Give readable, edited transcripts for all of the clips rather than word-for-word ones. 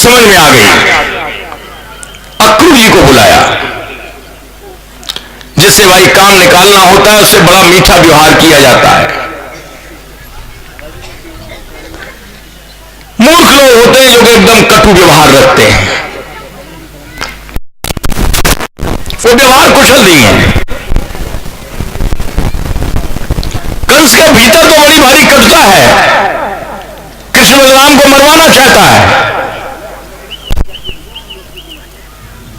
समझ में आ गई। अक्रूर जी को बुलाया, जिससे भाई काम निकालना होता है उससे बड़ा मीठा व्यवहार किया जाता है। मूर्ख लोग होते हैं जो कि एकदम कटु व्यवहार रखते हैं, वो व्यवहार कुशल नहीं है। कंस के भीतर तो बड़ी भारी कटुता है, कृष्ण बलराम को मरवाना चाहता है,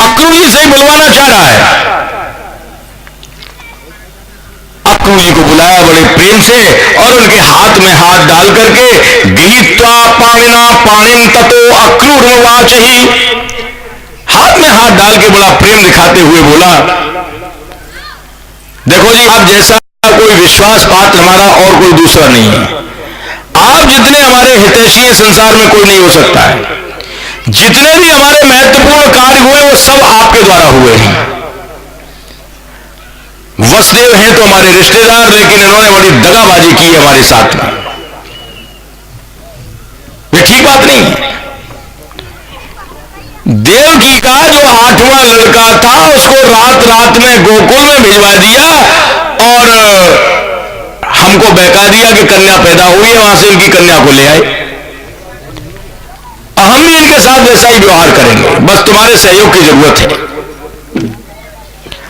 अक्रूर जी से ही बुलवाना चाह रहा है। अक्रूर जी को बुलाया बड़े प्रेम से और उनके हाथ में हाथ डाल करके गृहीत्वा पाणिना पाणिन ततो अक्रूर वाचहि, हाथ में हाथ डाल के बड़ा प्रेम दिखाते हुए बोला, देखो जी, आप जैसा कोई विश्वास पात्र हमारा और कोई दूसरा नहीं है। आप जितने हमारे हितैषी हैं संसार में कोई नहीं हो सकता है। जितने भी हमारे महत्वपूर्ण कार्य हुए वो सब आपके द्वारा हुए हैं। वसुदेव हैं तो हमारे रिश्तेदार, लेकिन इन्होंने बड़ी दगाबाजी की है हमारे साथ में, ये ठीक बात नहीं है। देवकी का जो 8वां लड़का था उसको रात रात में गोकुल में भिजवा दिया और हमको बहका दिया कि कन्या पैदा हुई है, वहां से इनकी कन्या को ले आए। हम भी इनके साथ वैसा ही व्यवहार करेंगे, बस तुम्हारे सहयोग की जरूरत है।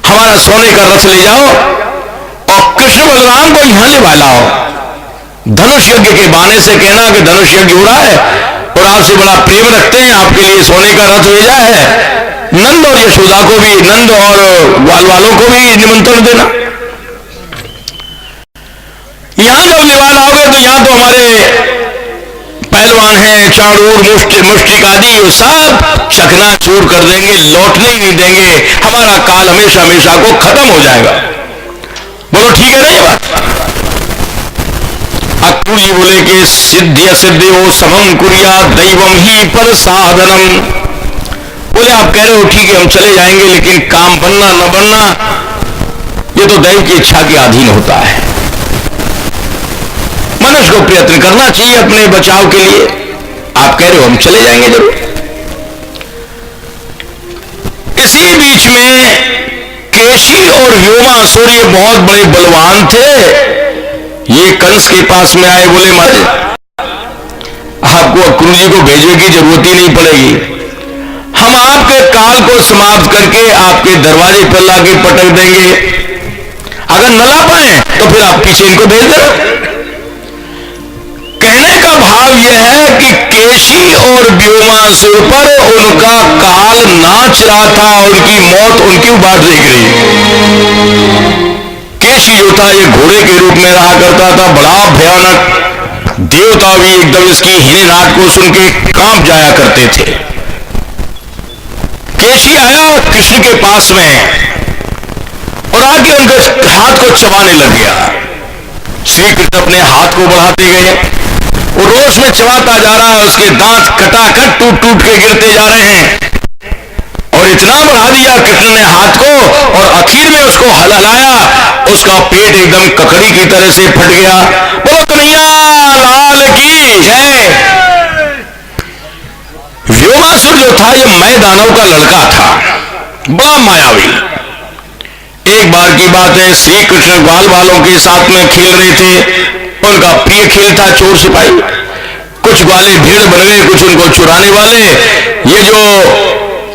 हमारा सोने का रथ ले जाओ और कृष्ण बलराम को यहां ले लाओ। धनुष यज्ञ के बहाने से कहना कि धनुष यज्ञ हो रहा है और आपसे बड़ा प्रेम रखते हैं, आपके लिए सोने का रथ भेजा है। नंद और यशोदा को भी, नंद और ग्वाल वालों को भी निमंत्रण देना। यहां जब लेवा लाओगे तो यहां तो हमारे पहलवान हैं, चाणूर मुष्टिक आदि, वो सब चकनाचूर कर देंगे, लौटने ही नहीं देंगे। हमारा काल हमेशा हमेशा को खत्म हो जाएगा। बोलो ठीक है ना ये बात? अक्रूर जी बोले कि सिद्ध्य सिद्धो समम कुर्या दैवम ही पर साधनम। बोले आप कह रहे हो ठीक है, हम चले जाएंगे, लेकिन काम बनना न बनना ये तो दैव की इच्छा के अधीन होता है। मनुष्य को प्रयत्न करना चाहिए अपने बचाव के लिए। आप कह रहे हो हम चले जाएंगे जरूर। इसी बीच में केशी और व्योमासुर ये बहुत बड़े बलवान थे, ये कंस के पास में आए, बोले महाराज आपको अक्रूर जी को भेजने की जरूरत ही नहीं पड़ेगी, हम आपके काल को समाप्त करके आपके दरवाजे पर लाके पटक देंगे। अगर न ला पाए तो फिर आप पीछे इनको भेज देना। कहने का भाव यह है कि केशी और व्योमासुर पर उनका काल नाच रहा था, उनकी मौत उनकी बाट देख रही। केशी जो था ये घोड़े के रूप में रहा करता था, बड़ा भयानक, देवता भी एकदम इसकी हीन नाट को सुन के कांप जाया करते थे। केशी आया कृष्ण के पास में और आके उनके हाथ को चबाने लग गया। श्री कृष्ण अपने हाथ को बढ़ाते गए, वो रोष में चबाता जा रहा है, उसके दांत कटाकट टूट टूट के गिरते जा रहे हैं और इतना बढ़ा दिया कृष्ण ने हाथ को और आखिर में उसको हलाया, उसका पेट एकदम ककड़ी की तरह से फट गया। बोलो कन्हैया लाल की जय। व्योमासुर जो था ये मैं दानव का लड़का था, बड़ा मायावी। एक बार की बात है, श्री कृष्ण ग्वाल वालों के साथ में खेल रहे थे, उनका प्रिय खेल था चोर सिपाही। कुछ ग्वाले भेड़ बन गए, कुछ उनको चुराने वाले। ये जो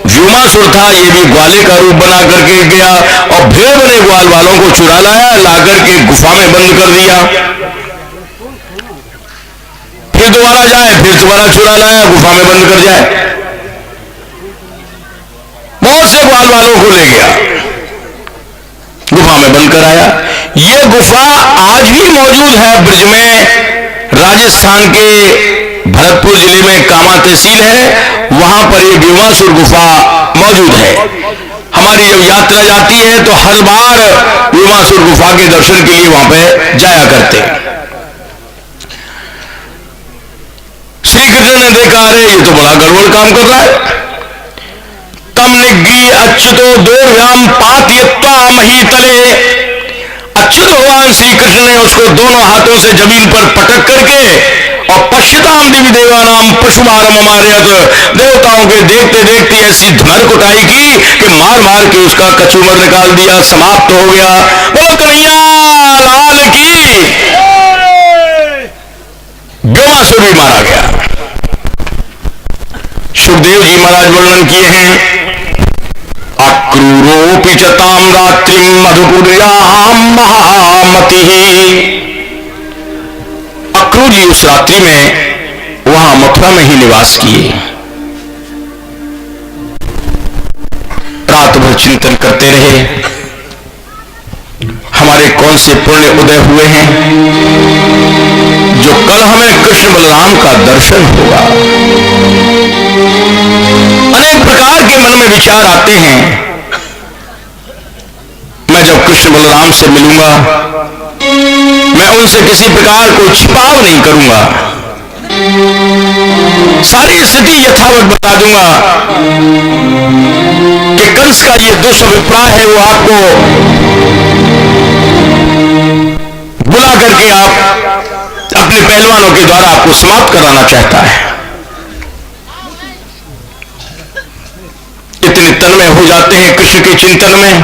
व्योमासुर था ये भी ग्वाले का रूप बना करके गया और भेड़ बने ग्वाल वालों को चुरा लाया, लाकर के गुफा में बंद कर दिया। फिर दोबारा जाए, फिर दोबारा चुरा लाया, गुफा में बंद कर जाए। बहुत से ग्वाल वालों को ले गया, गुफा में बंद कर आया। यह गुफा आज भी मौजूद है ब्रज में, राजस्थान के भरतपुर जिले में कामा तहसील है, वहां पर यह व्योमासुर गुफा मौजूद है। हमारी जब यात्रा जाती है तो हर बार व्योमासुर गुफा के दर्शन के लिए वहां पे जाया करते। श्री कृष्ण ने देखा अरे ये तो बड़ा गड़बड़ काम कर रहा है। तम निग्गी अच्युतो दोर्भ्याम पातयित्वा मही तले। अच्युत भगवान श्री कृष्ण ने उसको दोनों हाथों से जमीन पर पटक करके और पश्यताम देवी देवानाम पशुमारम अमार्यत, देवताओं के देखते देखते ऐसी धुनर कुटाई की कि मार मार के उसका कचूमर निकाल दिया, समाप्त हो गया। बोलो कन्हैया लाल की। व्योमासुर भी मारा गया। सुखदेव जी महाराज वर्णन किए हैं, अक्रूरोपि च ताम रात्रिम मधुपुर्याम महामति। अक्रूर जी उस रात्रि में वहां मथुरा में ही निवास किए। रात भर चिंतन करते रहे, हमारे कौन से पुण्य उदय हुए हैं जो कल हमें कृष्ण बलराम का दर्शन होगा। अनेक प्रकार के मन में विचार आते हैं, मैं जब कृष्ण बलराम से मिलूंगा मैं उनसे किसी प्रकार को छिपाव नहीं करूंगा, सारी स्थिति यथावत बता दूंगा कि कंस का ये दुष्अभिप्राय है, वो आपको बुला करके आप अपने पहलवानों के द्वारा आपको समाप्त कराना चाहता है। इतने तन्मय हो जाते हैं कृष्ण के चिंतन में,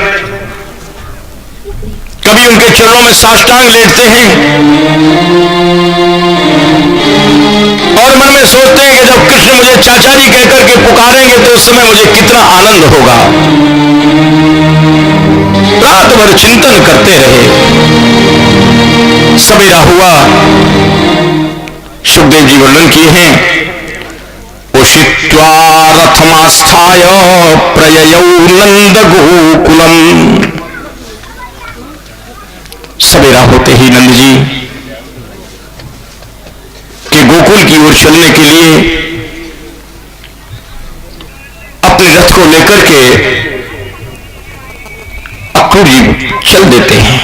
कभी उनके चरणों में साष्टांग लेटते हैं और मन में सोचते हैं कि जब कृष्ण मुझे चाचा जी कहकर के पुकारेंगे तो उस समय मुझे कितना आनंद होगा। रात भर चिंतन करते रहे, सवेरा हुआ। सुखदेव जी वर्णन किए हैं, उषित्वा रथमास्थाय प्रययौ नंद गोकुलम। सवेरा होते ही नंद जी के गोकुल की ओर चलने के लिए अपने रथ को लेकर के अक्रूर जी चल देते हैं।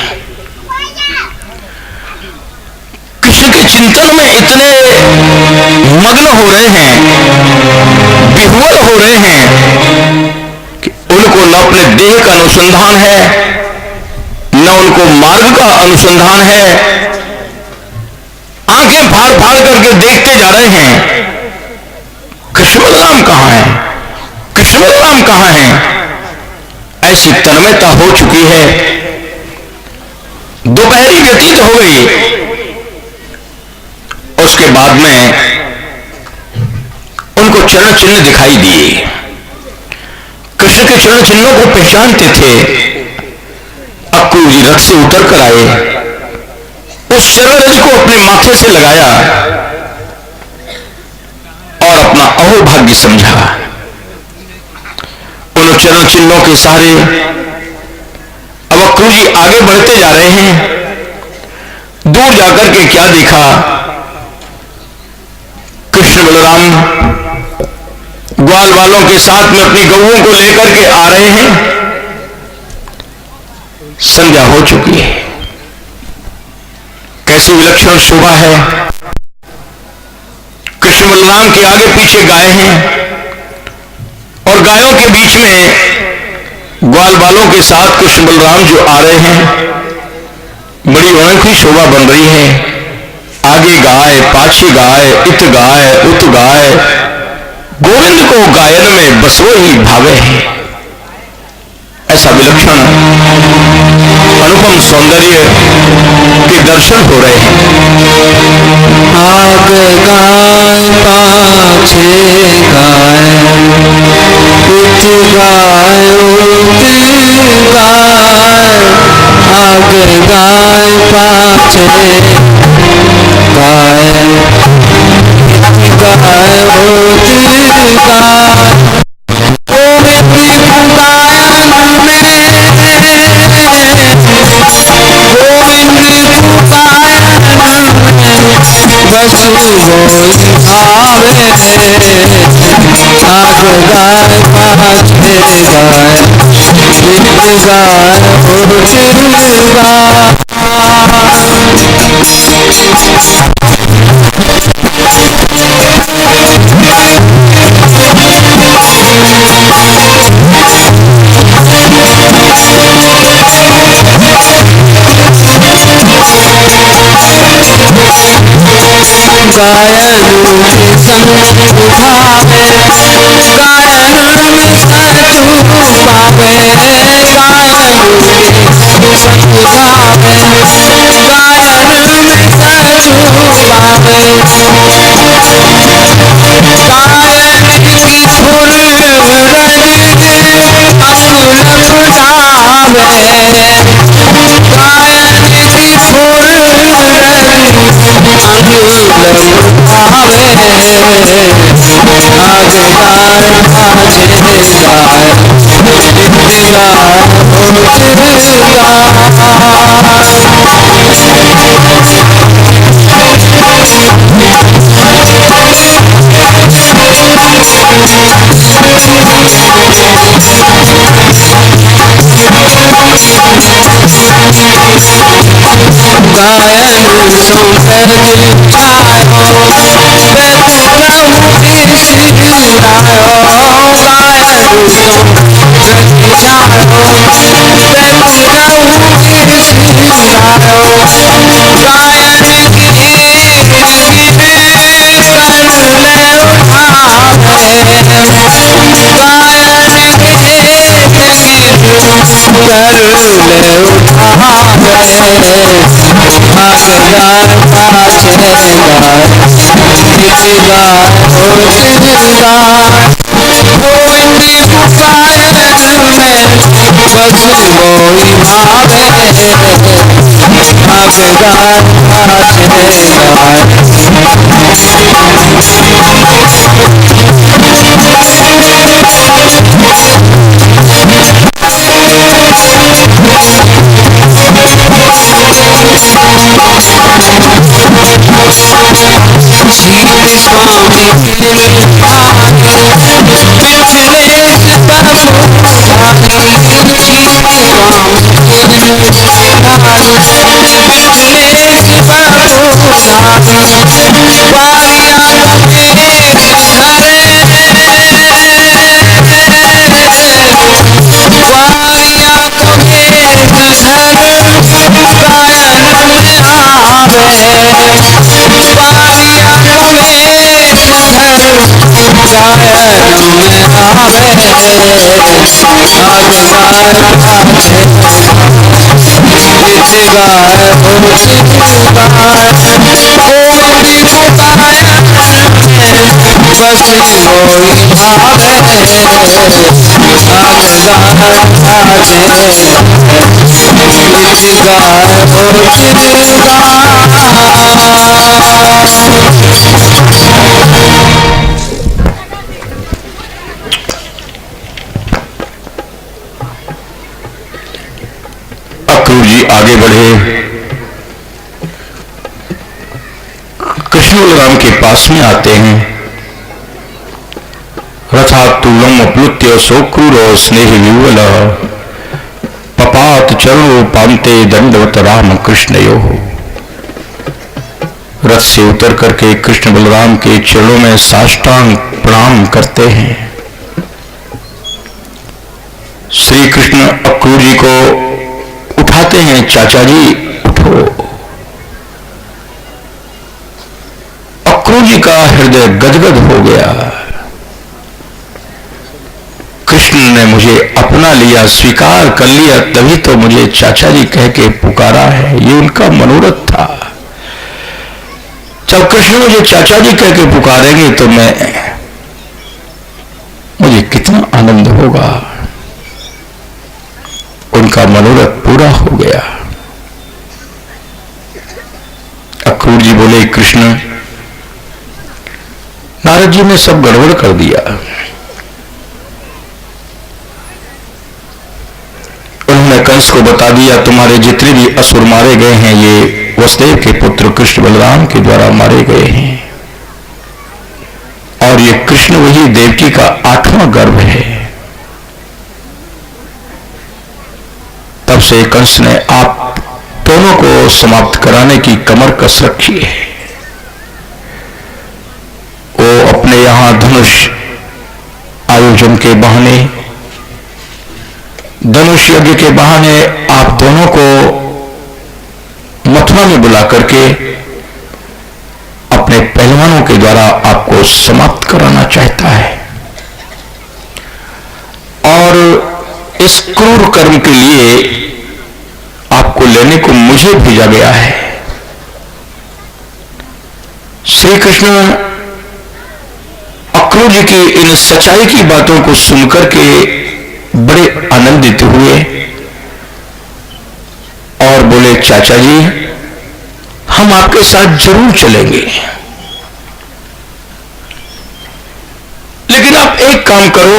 कृष्ण के चिंतन में इतने मग्न हो रहे हैं, विह्वल हो रहे हैं कि उनको न अपने देह का अनुसंधान है न उनको मार्ग का अनुसंधान है। आंखें फाड़ फाड़ करके देखते जा रहे हैं, कृष्ण बलराम कहां है, कृष्ण बलराम कहां है। ऐसी तन्मयता हो चुकी है। दोपहरी व्यतीत हो गई, उसके बाद में उनको चरण चिन्ह दिखाई दिए। कृष्ण के चरण चिन्हों को पहचानते थे। अक्रूर जी रथ से उतर कर आए, उस चरणरज को अपने माथे से लगाया और अपना अहोभाग्य समझा। उन चरण चिन्हों के सहारे अब अक्रूर जी आगे बढ़ते जा रहे हैं। दूर जाकर के क्या देखा, कृष्ण बलराम ग्वाल वालों के साथ में अपनी गऊओं को लेकर के आ रहे हैं। संध्या हो चुकी है। कैसी विलक्षण शोभा है। कृष्ण बलराम के आगे पीछे गाय हैं और गायों के बीच में ग्वाल बालों के साथ कृष्ण बलराम जो आ रहे हैं, बड़ी अनोखी शोभा बन रही है। आगे गाय, पाछे गाय, इत गाय, उत गाय, गोविंद को गायन में बसो ही भावे है। ऐसा विलक्षण अनुपम सौंदर्य के दर्शन हो रहे हैं। आगे गाय, पाछे गाय, उत गाय, उत गाय, आगे गाय, पाछे गाय, उत गाय, उत गाय, गोविंद गायन बस बोल आवे। आग गाय, पाछे गाय, गीत गाय, उठ गाय। गायन संग उठावे गायन में सचू पावे गायन संग उठावे गायन में सचू पावे गायन की फुल रंग अकुल उठावे गायन की फुल रंग अकुल उठावे आगदार बाजे गाय गायन सुंदर दिखायो बेतु प्रभु ईश्वरायो गायन सुंदर दिखायो बेतु प्रभु ईश्वरायो गायन की करले उठावे गायन की करले उठावे आगदार बाजे गाय गीत गाय गोविंदी पुकारन में बस मोई भावे आगदार बाजे गाय श्री स्वामी मिथिलेश बाबू श्री मिथिलेश बाबू वारिया वारिया अक्रूर जी आगे बढ़े, कृष्ण बलराम के पास में आते हैं। रथातुलम प्लुत्य सोक्रूरो स्नेह विवल पपात चरणों पांते दंडवत राम कृष्णयो। रथ से उतर करके कृष्ण बलराम के चरणों में साष्टांग प्रणाम करते हैं। श्री कृष्ण अक्रूर जी को उठाते हैं, चाचा जी उठो। अक्रूर जी का हृदय गदगद हो गया। कृष्ण ने मुझे अपना लिया, स्वीकार कर लिया, तभी तो मुझे चाचा जी कह के पुकारा है। ये उनका मनोरथ था। जब कृष्ण मुझे चाचा जी कह के पुकारेंगे तो मुझे कितना आनंद होगा। उनका मनोरथ पूरा हो गया। अक्रूर जी बोले, कृष्ण, नारद जी ने सब गड़बड़ कर दिया। उन्होंने कंस को बता दिया, तुम्हारे जितने भी असुर मारे गए हैं ये वसुदेव के पुत्र कृष्ण बलराम के द्वारा मारे गए हैं, और ये कृष्ण वही देवकी का 8वां गर्भ है। तब से कंस ने आप दोनों को समाप्त कराने की कमर कस रखी है। वो अपने यहां धनुष आयोजन के बहाने, धनुष यज्ञ के बहाने आप दोनों को मथुरा में बुला करके अपने पहलवान बलवानों के द्वारा आपको समाप्त कराना चाहता है। और इस क्रूर कर्म के लिए आपको लेने को मुझे भेजा गया है। श्री कृष्ण अक्रूर जी की इन सच्चाई की बातों को सुनकर के बड़े आनंदित हुए और बोले, चाचा जी हम आपके साथ जरूर चलेंगे, लेकिन आप एक काम करो,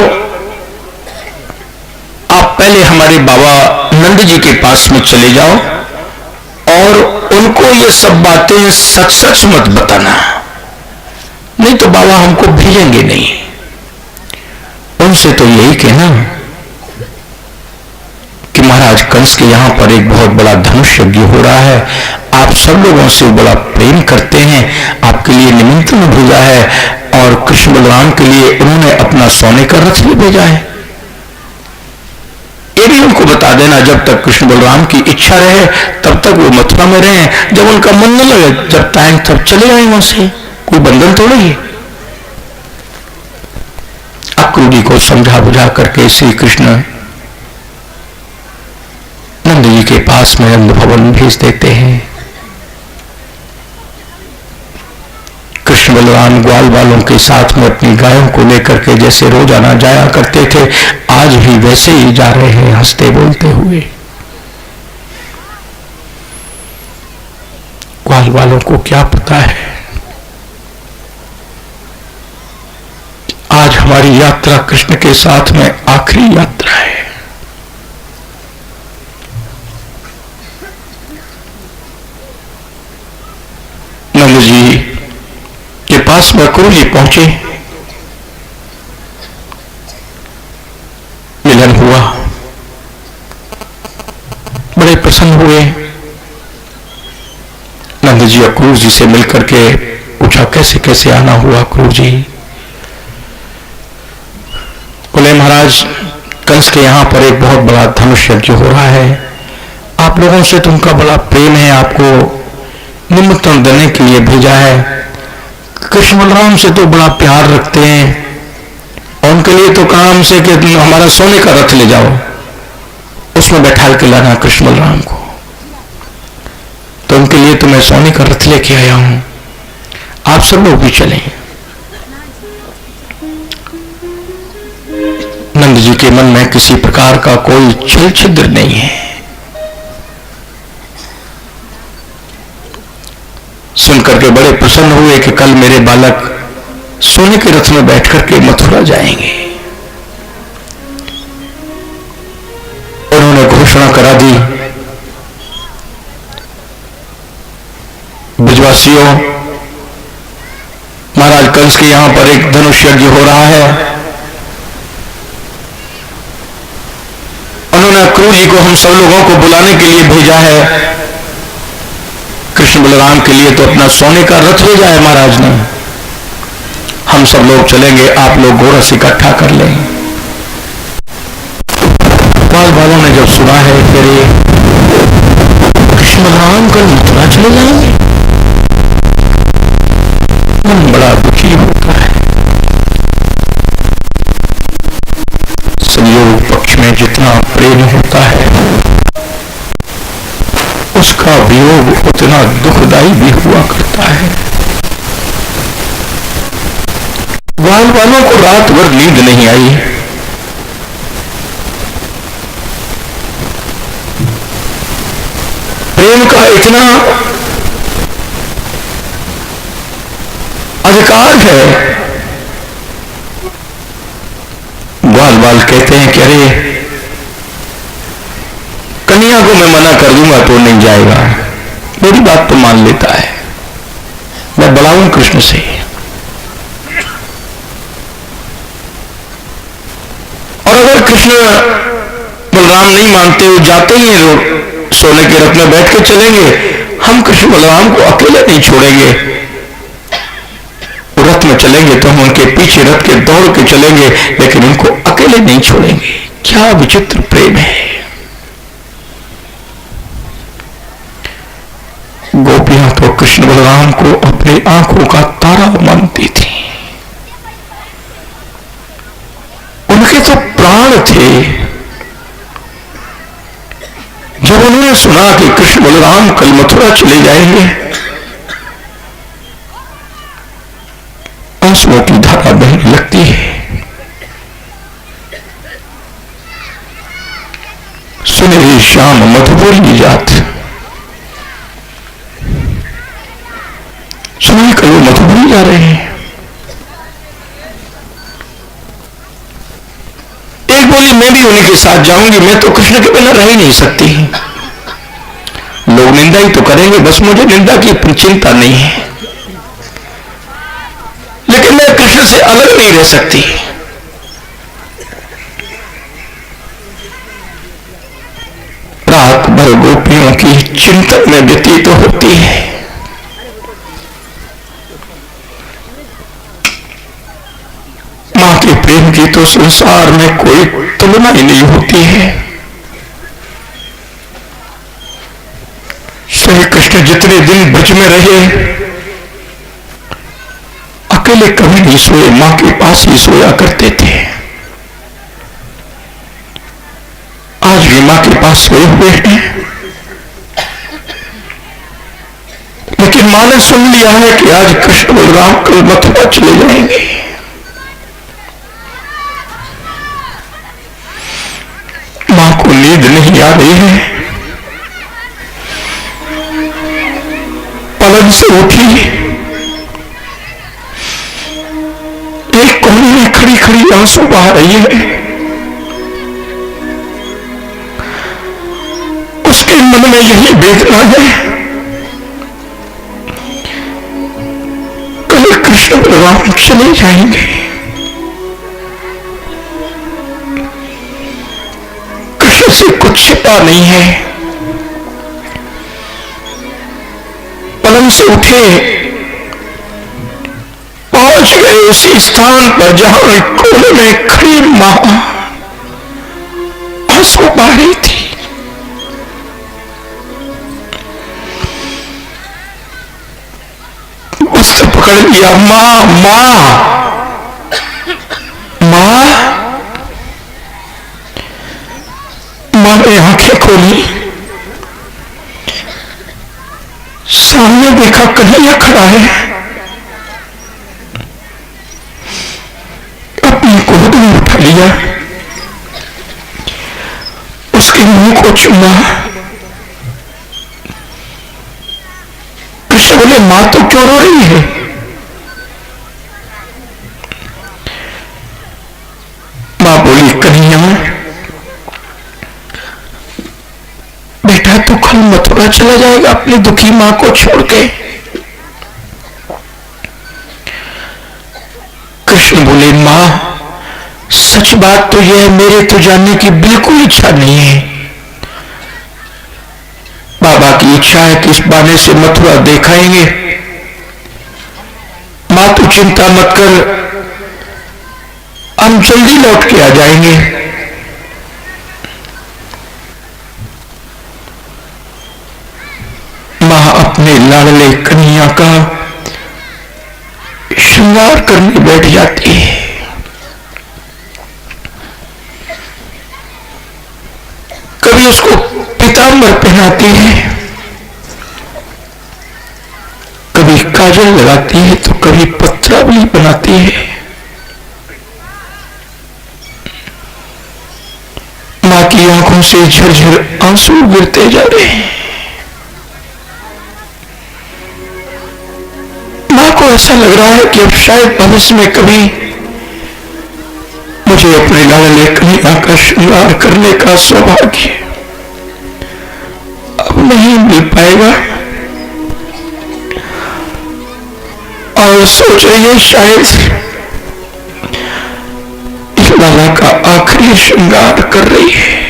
आप पहले हमारे बाबा नंद जी के पास में चले जाओ और उनको ये सब बातें सच सच मत बताना, नहीं तो बाबा हमको भेजेंगे नहीं। उनसे तो यही कहना कि महाराज कंस के यहां पर एक बहुत बड़ा धनुष यज्ञ हो रहा है, आप सब लोगों से बड़ा प्रेम करते हैं, आपके लिए निमंत्रण भेजा है और कृष्ण बलराम के लिए उन्होंने अपना सोने का रथ भी भेजा है। ये भी उनको बता देना, जब तक कृष्ण बलराम की इच्छा रहे तब तक वो मथुरा में रहे, जब उनका मन न लगे जब टाइम तब चले आए वहां से, कोई बंधन थोड़ा ही। अक्रूर जी को समझा बुझा करके श्री कृष्ण नंद जी के पास में नंद भवन भेज देते हैं। कृष्ण बलराम ग्वाल वालों के साथ में अपनी गायों को लेकर के जैसे रोजाना जाया करते थे, आज भी वैसे ही जा रहे हैं, हंसते बोलते हुए। ग्वाल वालों को क्या पता है आज हमारी यात्रा कृष्ण के साथ में आखिरी यात्रा है। नंद जी के पास में अक्रूर जी पहुंचे, मिलन हुआ, बड़े प्रसन्न हुए। नंद जी अक्रूर जी से मिलकर के पूछा, कैसे कैसे आना हुआ अक्रूर जी? बोले, महाराज कंस के यहां पर एक बहुत बड़ा धनुष यज्ञ हो रहा है, आप लोगों से तो उनका बड़ा प्रेम है, आपको निमंत्रण देने के लिए भेजा है। कृष्ण बलराम से तो बड़ा प्यार रखते हैं और उनके लिए तो काम से कि हमारा सोने का रथ ले जाओ, उसमें बैठा के लाना कृष्ण बलराम को, तो उनके लिए तो मैं सोने का रथ लेके आया हूं, आप सब लोग भी चलें। नंद जी के मन में किसी प्रकार का कोई छल छिद्र नहीं है। सुनकर के बड़े प्रसन्न हुए कि कल मेरे बालक सोने के रथ में बैठकर के मथुरा जाएंगे। उन्होंने घोषणा करा दी, ब्रजवासियों, महाराज कंस के यहां पर एक धनुष यज्ञ हो रहा है। उन्होंने अक्रूर जी को हम सब लोगों को बुलाने के लिए भेजा है। कृष्ण बलराम के लिए तो अपना सोने का रथ भेजा है महाराज ने, हम सब लोग चलेंगे, आप लोग गोरस इकट्ठा कर लें। ग्वाल वालों ने जब सुना है फिर कृष्ण बलराम कल मथुरा चले जाएंगे, मन बड़ा दुखी होता है। संयोग पक्ष में जितना प्रेम होता है उसका वियोग उतना दुखदाई भी हुआ करता है। ग्वाल वालों को रात भर नींद नहीं आई। प्रेम का इतना अधिकार है। ग्वाल वाल कहते हैं कि अरे कन्या को मैं मना कर दूंगा तो नहीं जाएगा, मेरी बात तो मान लेता है, मैं बुलाऊं कृष्ण से। और अगर कृष्ण बलराम नहीं मानते, वो जाते ही सोने के रथ में बैठ के चलेंगे, हम कृष्ण बलराम को अकेले नहीं छोड़ेंगे। रथ में चलेंगे तो हम उनके पीछे रथ के दौड़ के चलेंगे, लेकिन उनको अकेले नहीं छोड़ेंगे। क्या विचित्र प्रेम है। गोपियां तो कृष्ण बलराम को अपनी आंखों का तारा मानती थी, उनके तो प्राण थे। जब उन्होंने सुना कि कृष्ण बलराम कल मथुरा चले जाएंगे, आंसुओं की धारा बहने लगती है। सुनहरी शाम मधुबोली जात, सुनिए कल वो मधुबोली जा रहे हैं। एक बोली मैं भी उन्हीं के साथ जाऊंगी, मैं तो कृष्ण के बिना रह ही नहीं सकती। लोग निंदा ही तो करेंगे, बस मुझे निंदा की चिंता नहीं है, लेकिन मैं कृष्ण से अलग नहीं रह सकती। रात भर गोपियों की चिंतन में व्यतीत होती है। मां के प्रेम की तो संसार में कोई तुलना ही नहीं होती है। श्री कृष्ण जितने दिन ब्रज में रहे, अकेले कभी नहीं सोए, मां के पास ही सोया करते थे। आज भी मां के पास सोए हुए हैं, लेकिन मां ने सुन लिया है कि आज कृष्ण बलराम कल मथुरा चले जाएंगे। मां को नींद नहीं आ रही है, पलंग से उठी, एक कोने में खड़ी खड़ी आंसू बहा रही है। उसके मन में यही वेदना है, कल कृष्ण बलराम चले जाएंगे। कृष्ण से कुछ छिपा नहीं है। पलंग से उठे, पहुंच गए उसी स्थान पर जहां कोने में खड़ी मां आंसू बहा रही थी। वस्त्र पकड़ लिया, मां मां मां। मां ने आंखें खोली, सामने देखा कन्हैया खड़ा है। अपनी गोद में उठा लिया, उसके मुंह को चूमा। कृष्ण बोले मां तो क्यों रो रही है? मां बोली कन्हैया बेटा तू कल मथुरा चला जाएगा अपनी दुखी मां को छोड़ के। कृष्ण बोले मां सच बात तो यह है, मेरे तो जाने की बिल्कुल इच्छा नहीं है। बाबा की इच्छा है कि इस बहाने से मथुरा देखाएंगे। मां तू चिंता मत कर, हम जल्दी लौट के आ जाएंगे। मां अपने लाडले कन्हैया का श्रृंगार करने बैठ जाती है। कभी उसको पीतांबर पहनाती है, कभी काजल लगाती है, तो कभी पत्रावली बनाती है। मां की आंखों से झरझर आंसू गिरते जा रहे हैं। मां को ऐसा लग रहा है कि अब शायद भविष्य में कभी मुझे अपने लाडले कन्हैया का श्रृंगार करने का सौभाग्य अब नहीं मिल पाएगा। और सोच रही है शायद लाला का आखिरी श्रृंगार कर रही है।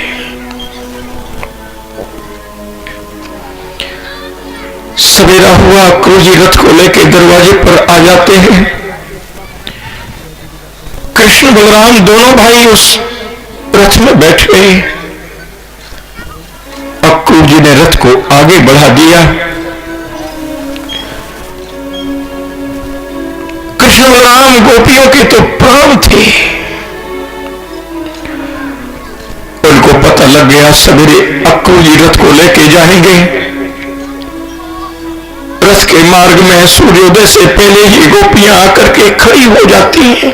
सवेरा हुआ, क्रूजी रथ को लेकर दरवाजे पर आ जाते हैं। कृष्ण बलराम दोनों भाई उस रथ में बैठ गए। अब क्रूजी ने रथ को आगे बढ़ा दिया। बलराम गोपियों के तो प्राण थे। उनको पता लग गया सवेरे अक्रूर जी रथ को लेके जाएंगे। रथ के मार्ग में सूर्योदय से पहले ही गोपियां आकर के खड़ी हो जाती हैं।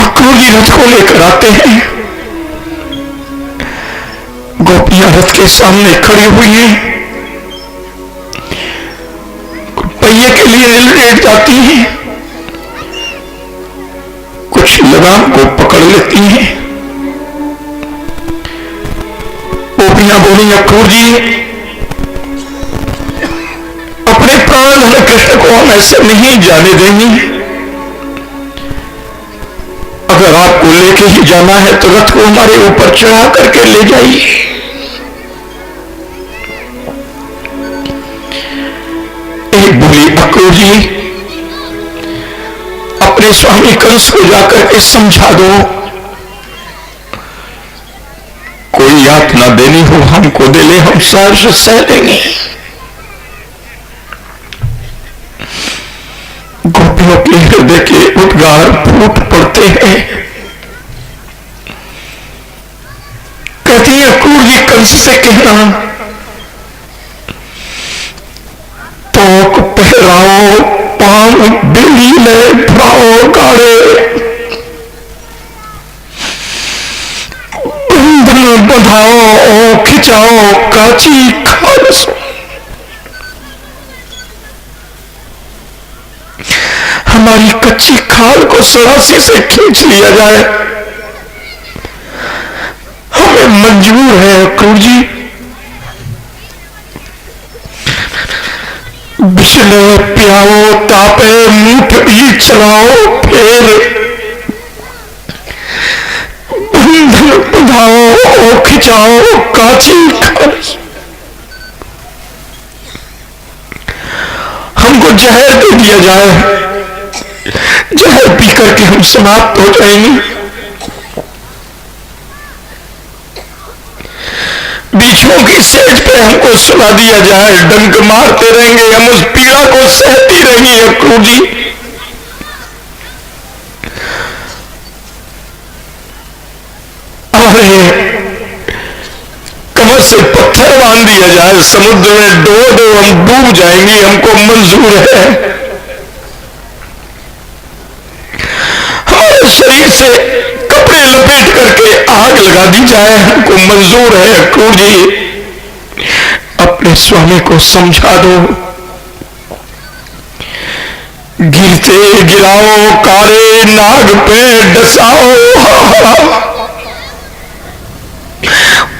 अक्रूर जी रथ को लेकर आते हैं। गोपियां रथ के सामने खड़ी हुई हैं, पहिए के लिए लेट जाती हैं, कुछ लगाम को पकड़ लेती हैं। गोपियां बोली, अक्रूर जी अपने प्राण धन कृष्ण को हम ऐसे नहीं जाने देंगे। अगर आपको लेके ही जाना है तो रथ को हमारे ऊपर चढ़ा करके ले जाइए। एक बोली, अक्रूर जी अपने स्वामी कंस को जाकर के समझा दो, कोई यातना देनी हो हमको दे ले, हम सहर्ष सह लेंगे। गोपियों के हृदय के उद्गार फूट पड़ते हैं। कहती है, अक्रूर जी कंस से कहना, तोक पहराओ पांव बेली में भराओ गाड़े, बंधन बंधाओ ओ खिंचाओ काची खालसो। हमारी कच्ची खाल को सड़ासी से खींच लिया जाए, हमें मंजूर है अक्रूर जी। बिछले पियाओ तापे मुठ भी चलाओ, फिर बंधन बंधाओ ओ खिंचाओ काची खालसो। हमको जहर दे दिया जाए, जहर पी करके हम समाप्त हो जाएंगे। बीचों की सेज पे हमको सुला दिया जाए, डंक मारते रहेंगे, हम उस पीड़ा को सहती रहेंगे अक्रूर जी। हमारे कमर से पत्थर बांध दिया जाए, समुद्र में डो दो, हम डूब जाएंगे, हमको मंजूर है। हमारे शरीर से कपड़े लपेट करके आग लगा दी जाए, हमको मंजूर है अक्रूर जी। अपने स्वामी को समझा दो। गिरते गिराओ कारे नाग पे डसाओ,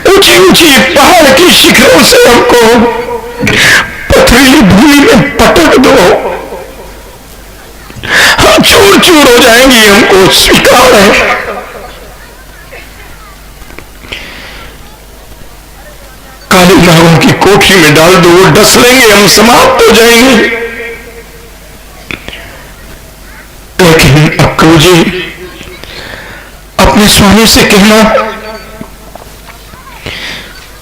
ऊंची ऊंची पहाड़ की शिखरों से हमको पथरीली भूमि में पटक दो, हम चूर चूर हो जाएंगे, हमको स्वीकार है। काली नागों की कोठरी में डाल दो, वो डस लेंगे, हम समाप्त हो जाएंगे। लेकिन अक्रूर जी अपने स्वामी से कहना,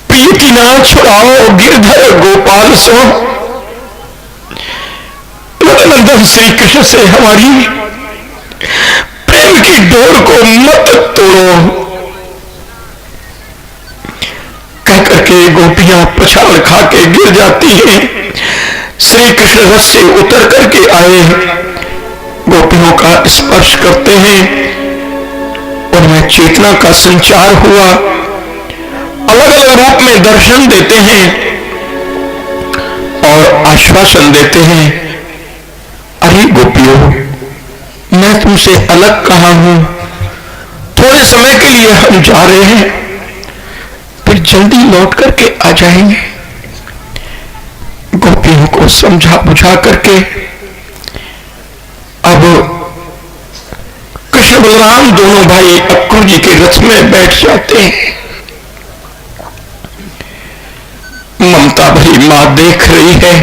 प्रीति ना छुड़ाओ गिरधर गोपाल सो, रघुनंदन श्री कृष्ण से हमारी प्रेम की डोर को मत तोड़ो। कह करके गोपियां पछाड़ खा के गिर जाती हैं। श्री कृष्ण रथ से उतर करके आए, गोपियों का स्पर्श करते हैं, उनमें चेतना का संचार हुआ, अलग अलग रूप में दर्शन देते हैं और आश्वासन देते हैं। अरे गोपियों, मैं तुमसे अलग कहा हूं, थोड़े समय के लिए हम जा रहे हैं, फिर जल्दी लौट करके आ जाएंगे। गोपियों को समझा बुझा करके अब कृष्ण बलराम दोनों भाई अक्रूर जी के रथ में बैठ जाते हैं। ममता भरी मां देख रही है।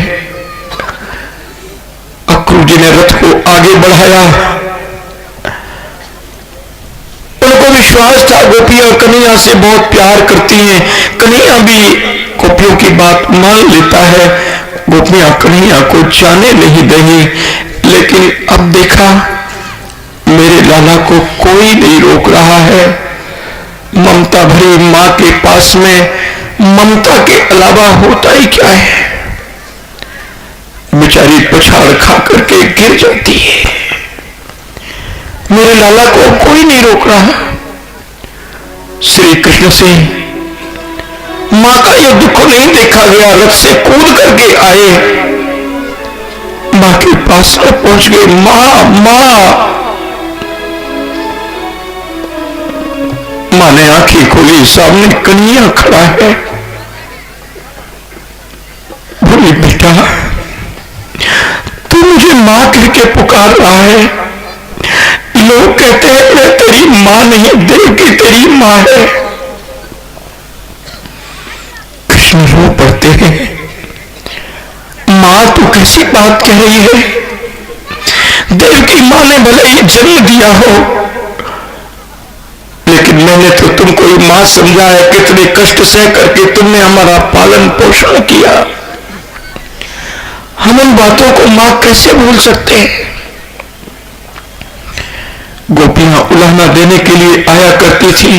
अक्रूर जी ने रथ को आगे बढ़ाया। उनको विश्वास था गोपियां कन्हैया से बहुत प्यार करती हैं, कन्हैया भी गोपियों की बात मान लेता है। गोपियां कन्हैया को जाने नहीं रही, लेकिन अब देखा मेरे लाला को कोई नहीं रोक रहा है। ममता भरी मां के पास में ममता के अलावा होता ही क्या है। बेचारी पछाड़ खा करके गिर जाती है। मेरे लाला को कोई नहीं रोक रहा। श्री कृष्ण से मां का यह दुख नहीं देखा गया। रथ से कूद करके आए, मां के पास में पहुंच गए। मां मां मां ने आंखें खोली, सामने कन्हैया खड़ा है। बोली बेटा तू मुझे मां कह के पुकार रहा है। लोग कहते हैं मैं तेरी मां नहीं, देवकी तेरी मां है। कृष्ण रो पड़ते हैं। मां तू कैसी बात कह रही है? देवकी मां ने भले ही जन्म दिया हो, लेकिन मैंने तो तुमको ही मां समझा है। कितने कष्ट सह करके तुमने हमारा पालन पोषण किया। हम उन बातों को मां कैसे भूल सकते हैं? गोपियां उलाहना देने के लिए आया करती थी।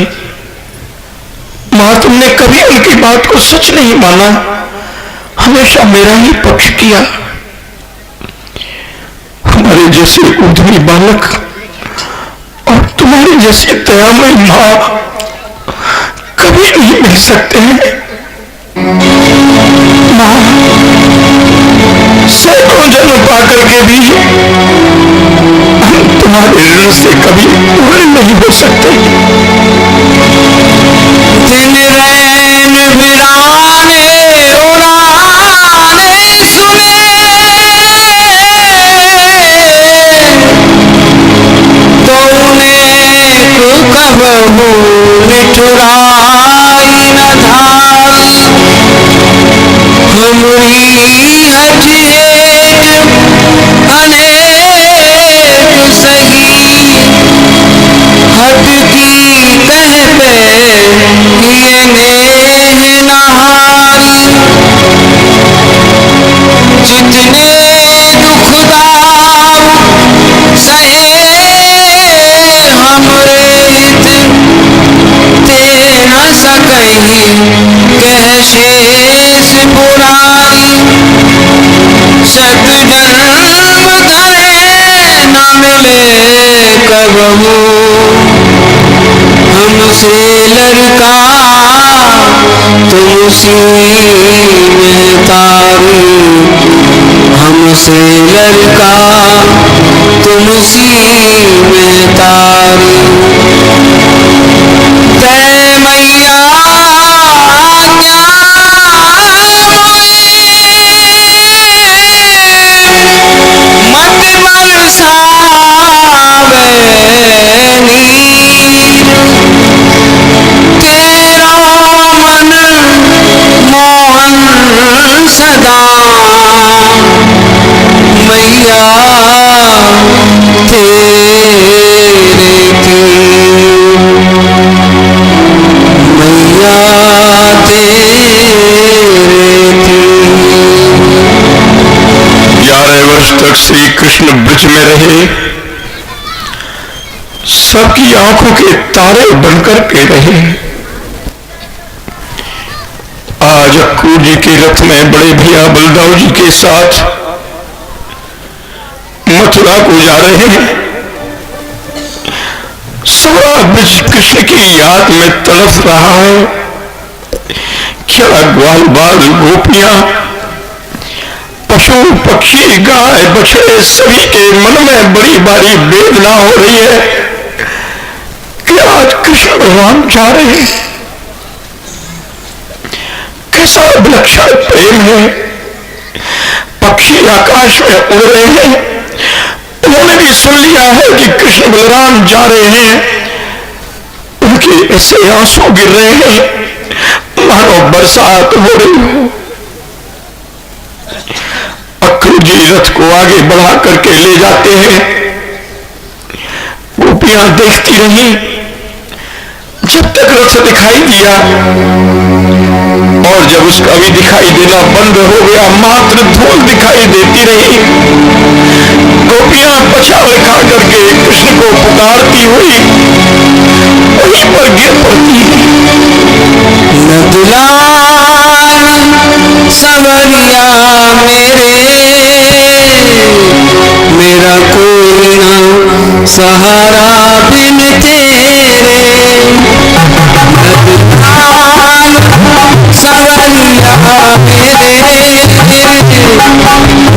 मां तुमने कभी उनकी बात को सच नहीं माना, हमेशा मेरा ही पक्ष किया। हमारे जैसे उद्यमी बालक और तुम्हारी जैसे दयामय मां कभी नहीं मिल सकते हैं। मां सैकड़ों जन्म पा करके भी हम तुम्हारे ऋण से कभी पूरे नहीं हो सकते। दिन रैन वीराने उड़ाने सुने, तो उन्हें कबहू निठुराई न धारी। हमरी हठेठ अनेक सही, हट की कह पे किए नेह नहारी। जितने दुखदाऊ सहे हमरे हित, ते न सकही कह शेष पुरारी। शत जन्म धरे न मिले कबहू हमसे लड़का, तुम उसी में तारू। हमसे लड़का तुम उसी में तारू। तय मैया मत बरसावे नीर, तेरा मन मोहन सदा। मैया तेरे की, मैया तेरे की। 11 वर्ष तक श्री कृष्ण ब्रज में रहे। सबकी आंखों के तारे बनकर के रहे। आज अक्रूर जी के रथ में बड़े भैया बलदाऊ जी के साथ मथुरा को जा रहे हैं। सारा ब्रज कृष्ण की याद में तड़फ रहा है। क्या ग्वाल बाल गोपियां, पशु पक्षी गाय बछड़े सभी के मन में बड़ी भारी वेदना हो रही है कि आज कृष्ण भगवान जा रहे हैं। कैसा विलक्षण प्रेम है। पक्षी आकाश में उड़ रहे हैं, उन्होंने भी सुन लिया है कि कृष्ण बलराम जा रहे हैं। उनके ऐसे आंसू गिर रहे हैं मानो बरसात हो रही हो। अक्रूर जी रथ को आगे बढ़ा करके ले जाते हैं। गोपियां देखती रही जब तक रथ दिखाई दिया, और जब उसका भी दिखाई देना बंद हो गया, मात्र धूल दिखाई देती रही। गोपियां पछाड़ खा करके कृष्ण को पुकारती हुई वहीं पर गिर पड़ती। नंदलाल सवरिया मेरा कोई ना सहारा बिन तेरे। नंदलाल सवरिया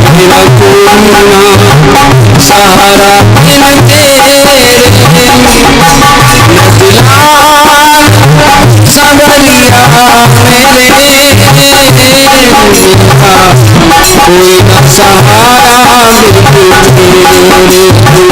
मेरा कोई ना सहारा बिन तेरे। नंदलाल सवरिया कोई न सहारा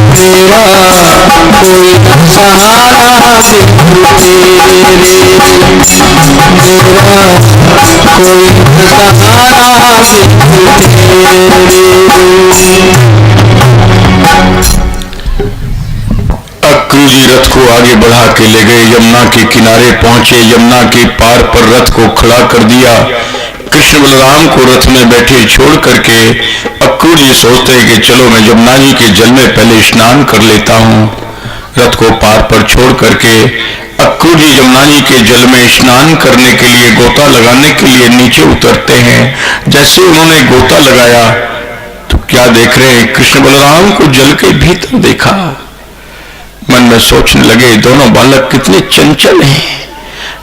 बिन अक्रूरी रथ को आगे बढ़ा के ले गए, यमुना के किनारे पहुंचे, यमुना के पार पर रथ को खड़ा कर दिया। कृष्ण बलराम को रथ में बैठे छोड़ करके अक्रूरी सोचते कि चलो मैं यमुना जी के जल में पहले स्नान कर लेता हूं। रथ को पार पर छोड़ करके अक्रूरी यमुना जी के जल में स्नान करने के लिए, गोता लगाने के लिए नीचे उतरते हैं। जैसे उन्होंने गोता लगाया तो क्या देख रहे हैं, कृष्ण बलराम को जल के भीतर देखा। मन में सोचने लगे दोनों बालक कितने चंचल हैं,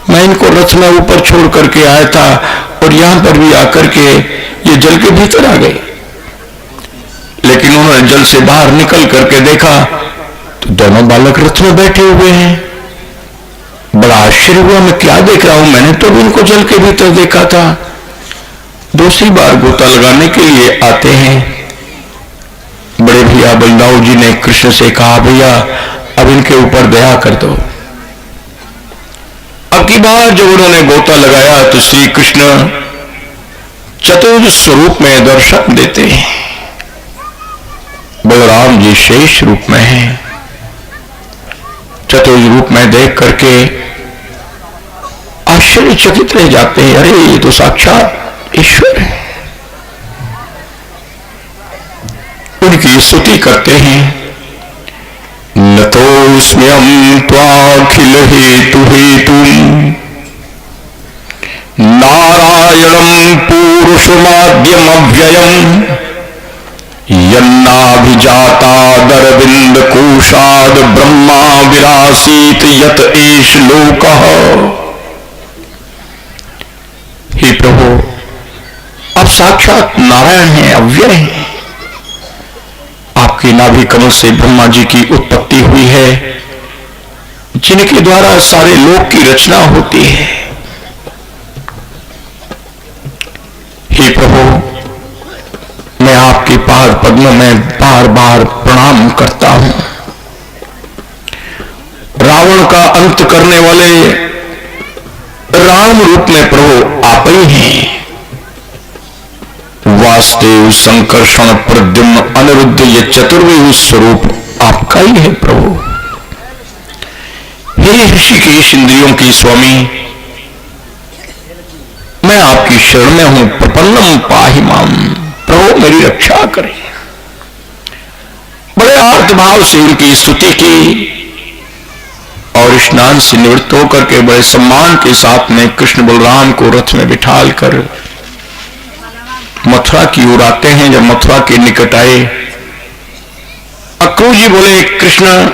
मैं इनको रथ में ऊपर छोड़ करके आया था और यहां पर भी आकर के ये जल के भीतर आ गए। लेकिन उन्होंने जल से बाहर निकल करके देखा तो दोनों बालक रथ में बैठे हुए हैं। बड़ा आश्चर्य हुआ, मैं क्या देख रहा हूं, मैंने तो भी इनको जल के भीतर देखा था। दूसरी बार गोता लगाने के लिए आते हैं। बड़े भैया बलदाऊ जी ने कृष्ण से कहा, भैया अब इनके ऊपर दया कर दो। अब की बार जब उन्होंने गोता लगाया तो श्री कृष्ण चतुर्थ स्वरूप में दर्शन देते हैं। बलराम जी शेष रूप में हैं। चतुर्थ रूप में देख करके आश्चर्यचकित रह जाते हैं, अरे ये तो साक्षात ईश्वर है। उनकी स्तुति करते हैं, नतोऽस्म्यहं त्वाखिल हेतु हेतुम् नारायणं पुरुषमाद्यमव्ययम् यन्नाभिजातादरविंद कोशाद ब्रह्मा विरासीत यत एष लोकः। हे प्रभु, आप साक्षात नारायण हैं, अव्यय हैं। आपकी नाभि कमल से ब्रह्मा जी की उत्पत्ति हुई है, जिनके द्वारा सारे लोक की रचना होती है। हे प्रभु, मैं आपके पाद पद्म में बार बार प्रणाम करता हूं। रावण का अंत करने वाले राम रूप में प्रभु आप ही हैं। वासुदेव, संकर्षण, प्रद्युम्न, अनिरुद्ध, ये चतुर्वेद स्वरूप आपका ही है प्रभु। हे ऋषिकेश, इंद्रियों की स्वामी, मैं आपकी शरण में हूं। प्रपन्नम पाहि माम, प्रभु मेरी रक्षा करें। बड़े आर्त भाव से उनकी स्तुति की और स्नान से निवृत्त होकर के बड़े सम्मान के साथ में कृष्ण बलराम को रथ में बिठाल कर मथुरा की ओर आते हैं। जब मथुरा के निकट आए, अक्रूर जी बोले, कृष्ण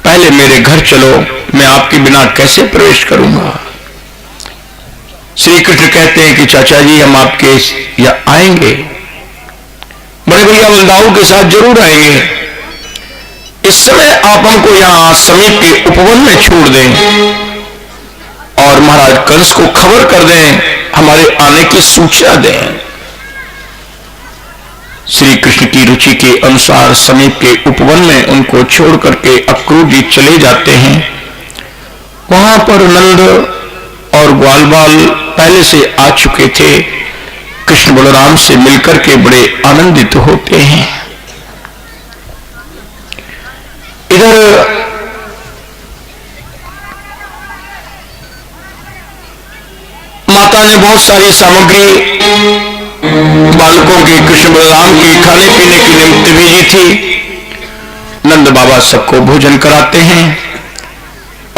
पहले मेरे घर चलो, मैं आपके बिना कैसे प्रवेश करूंगा। श्री कृष्ण कहते हैं कि चाचा जी हम आपके यहाँ आएंगे, बड़े भैया बलदाऊ के साथ जरूर आएंगे। इस समय आप हमको यहां समीप के उपवन में छोड़ दें और महाराज कंस को खबर कर दें, हमारे आने की सूचना दें। श्री कृष्ण की रुचि के अनुसार समीप के उपवन में उनको छोड़ करके अक्रूर जी चले जाते हैं। वहां पर नंद और ग्वाल बाल पहले से आ चुके थे। कृष्ण बलराम से मिलकर के बड़े आनंदित होते हैं। इधर माता ने बहुत सारी सामग्री बालकों के कृष्ण बलराम के खाने पीने की निमित्त भेजी थी। नंद बाबा सबको भोजन कराते हैं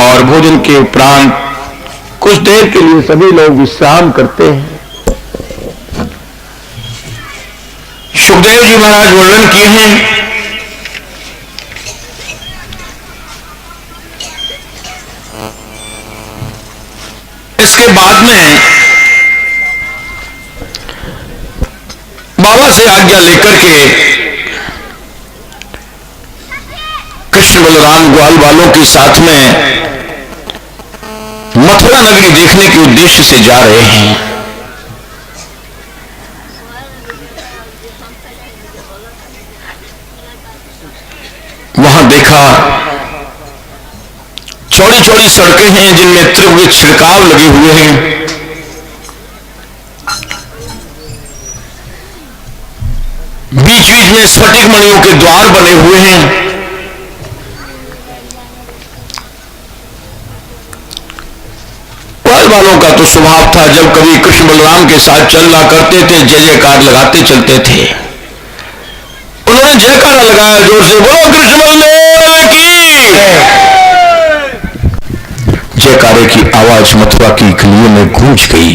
और भोजन के उपरांत कुछ देर के लिए सभी लोग विश्राम करते हैं। सुखदेव जी महाराज वर्णन किए हैं इसके बाद में बाबा से आज्ञा लेकर के कृष्ण बलराम ग्वाल बालों के साथ में मथुरा नगरी देखने के उद्देश्य से जा रहे हैं। वहां देखा चौड़ी चौड़ी सड़कें हैं जिनमें त्रिभुज छिड़काव लगे हुए हैं। बीच बीच में स्फटिक मणियों के द्वार बने हुए हैं। ग्वाल वालों का तो स्वभाव था, जब कभी कृष्ण बलराम के साथ चलना करते थे जय जयकार लगाते चलते थे। उन्होंने जयकारा लगाया जोर से, बोलो कृष्ण बलदेव की। जयकारे की आवाज मथुरा की गलियों में गूंज गई।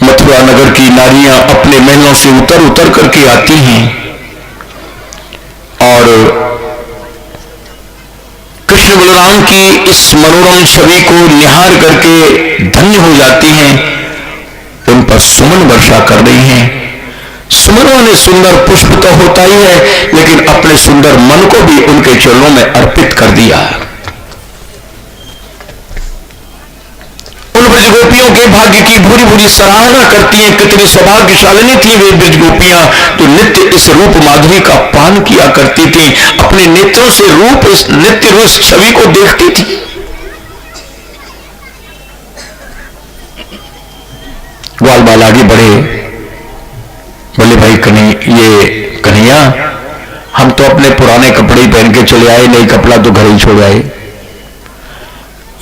मथुरा नगर की नारियां अपने महलों से उतर उतर करके आती हैं और कृष्ण बलराम की इस मनोरम छवि को निहार करके धन्य हो जाती हैं। उन पर सुमन वर्षा कर रही हैं। सुमनों ने सुंदर पुष्प तो होता ही है, लेकिन अपने सुंदर मन को भी उनके चरणों में अर्पित कर दिया। उन ब्रज गोपियों के भाग्य की भूरी भूरी सराहना करती हैं। कितनी सौभाग्यशालिनी थी वे ब्रज गोपियां, तो नित्य इस रूप माधुरी का पान किया करती थी। अपने नेत्रों से रूप इस नित्य रस छवि को देखती थी। ग्वाल बाल आगे बढ़े, बोले भाई कन्हैया, हम तो अपने पुराने कपड़े ही पहन के चले आए, नई कपड़ा तो घर ही छोड़ आए।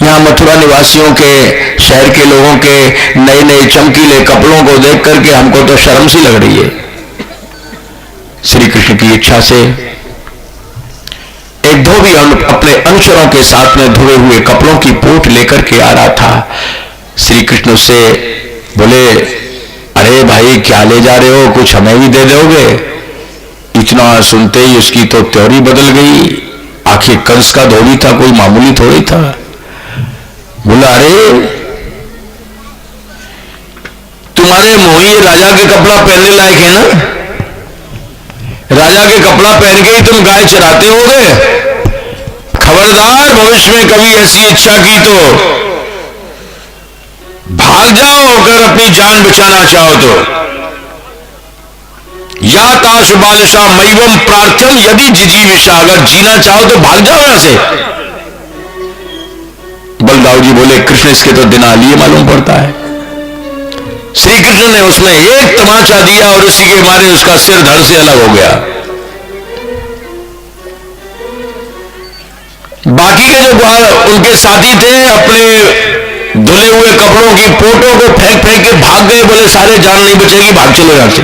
यहां मथुरा निवासियों के, शहर के लोगों के नए नए चमकीले कपड़ों को देख करके हमको तो शर्म सी लग रही है। श्री कृष्ण की इच्छा से एक धोबी अपने अनुचरों के साथ में धुए हुए कपड़ों की पोट लेकर के आ रहा था। श्री कृष्ण से बोले, अरे भाई क्या ले जा रहे हो, कुछ हमें भी दे दोगे? इतना सुनते ही उसकी तो त्योरी बदल गई। आखिर कंस का धोबी था, कोई मामूली थोड़ी था। बोला, अरे तुम्हारे मोही राजा के कपड़ा पहनने लायक है ना? राजा के कपड़ा पहन के ही तुम गाय चराते होगे। खबरदार, भविष्य में कभी ऐसी इच्छा की तो भाग जाओ, अगर अपनी जान बचाना चाहो तो। या ताश बालशा मैवम प्रार्थन यदि जिजीविषा, अगर जीना चाहो तो भाग जाओ यहां से। बलदाऊ जी बोले, कृष्ण इसके तो दिना लिए मालूम पड़ता है। श्री कृष्ण ने उसमें एक तमाचा दिया और उसी के मारे उसका सिर धड़ से अलग हो गया। बाकी के जो उनके साथी थे अपने धुले हुए कपड़ों की पोटों को फेंक फेंक के भाग गए। बोले, सारे जान नहीं बचेगी, भाग चलो यहां से।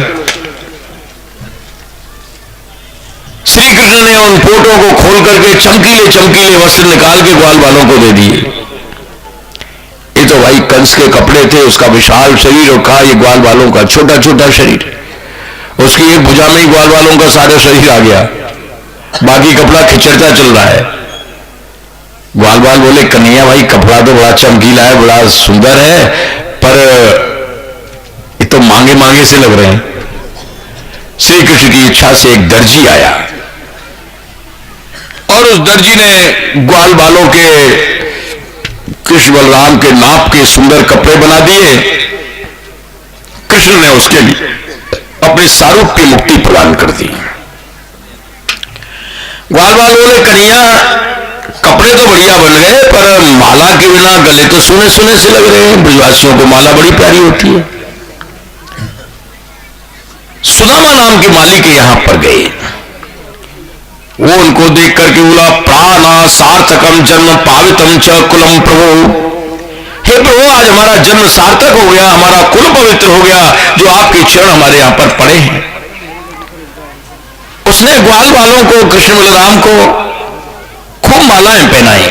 श्री कृष्ण ने उन पोटों को खोल करके चमकीले चमकीले वस्त्र निकाल के ग्वाल वालों को दे दिए। ये तो भाई कंस के कपड़े थे, उसका विशाल शरीर और कहा ये ग्वाल वालों का छोटा छोटा शरीर। उसकी एक भुजा में ही ग्वाल वालों का सारा शरीर आ गया, बाकी कपड़ा खिचड़ता चल रहा है। ग्वाल बाल बोले, कन्हैया भाई कपड़ा तो बड़ा चमकीला है, बड़ा सुंदर है, पर ये तो मांगे मांगे से लग रहे हैं। श्री कृष्ण की इच्छा से एक दर्जी आया। उस दर्जी ने ग्वाल बालों के कृष्ण बलराम के नाप के सुंदर कपड़े बना दिए। कृष्ण ने उसके लिए अपने सारूप की मुक्ति प्रदान कर दी। ग्वाल बाल बोले, कन्हैया कपड़े तो बढ़िया बन गए, पर माला के बिना गले तो सुने सुने से लग रहे हैं। ब्रजवासियों को माला बड़ी प्यारी होती है। सुदामा नाम के माली के यहां पर गए। वो उनको देख करके बोला, प्राणा सार्थकम जन्म पावितम च कुलम प्रभु। हे प्रभु, आज हमारा जन्म सार्थक हो गया, हमारा कुल पवित्र हो गया, जो आपके चरण हमारे यहां पर पड़े हैं। उसने ग्वाल वालों को, कृष्ण बलराम को खूब मालाएं पहनाई,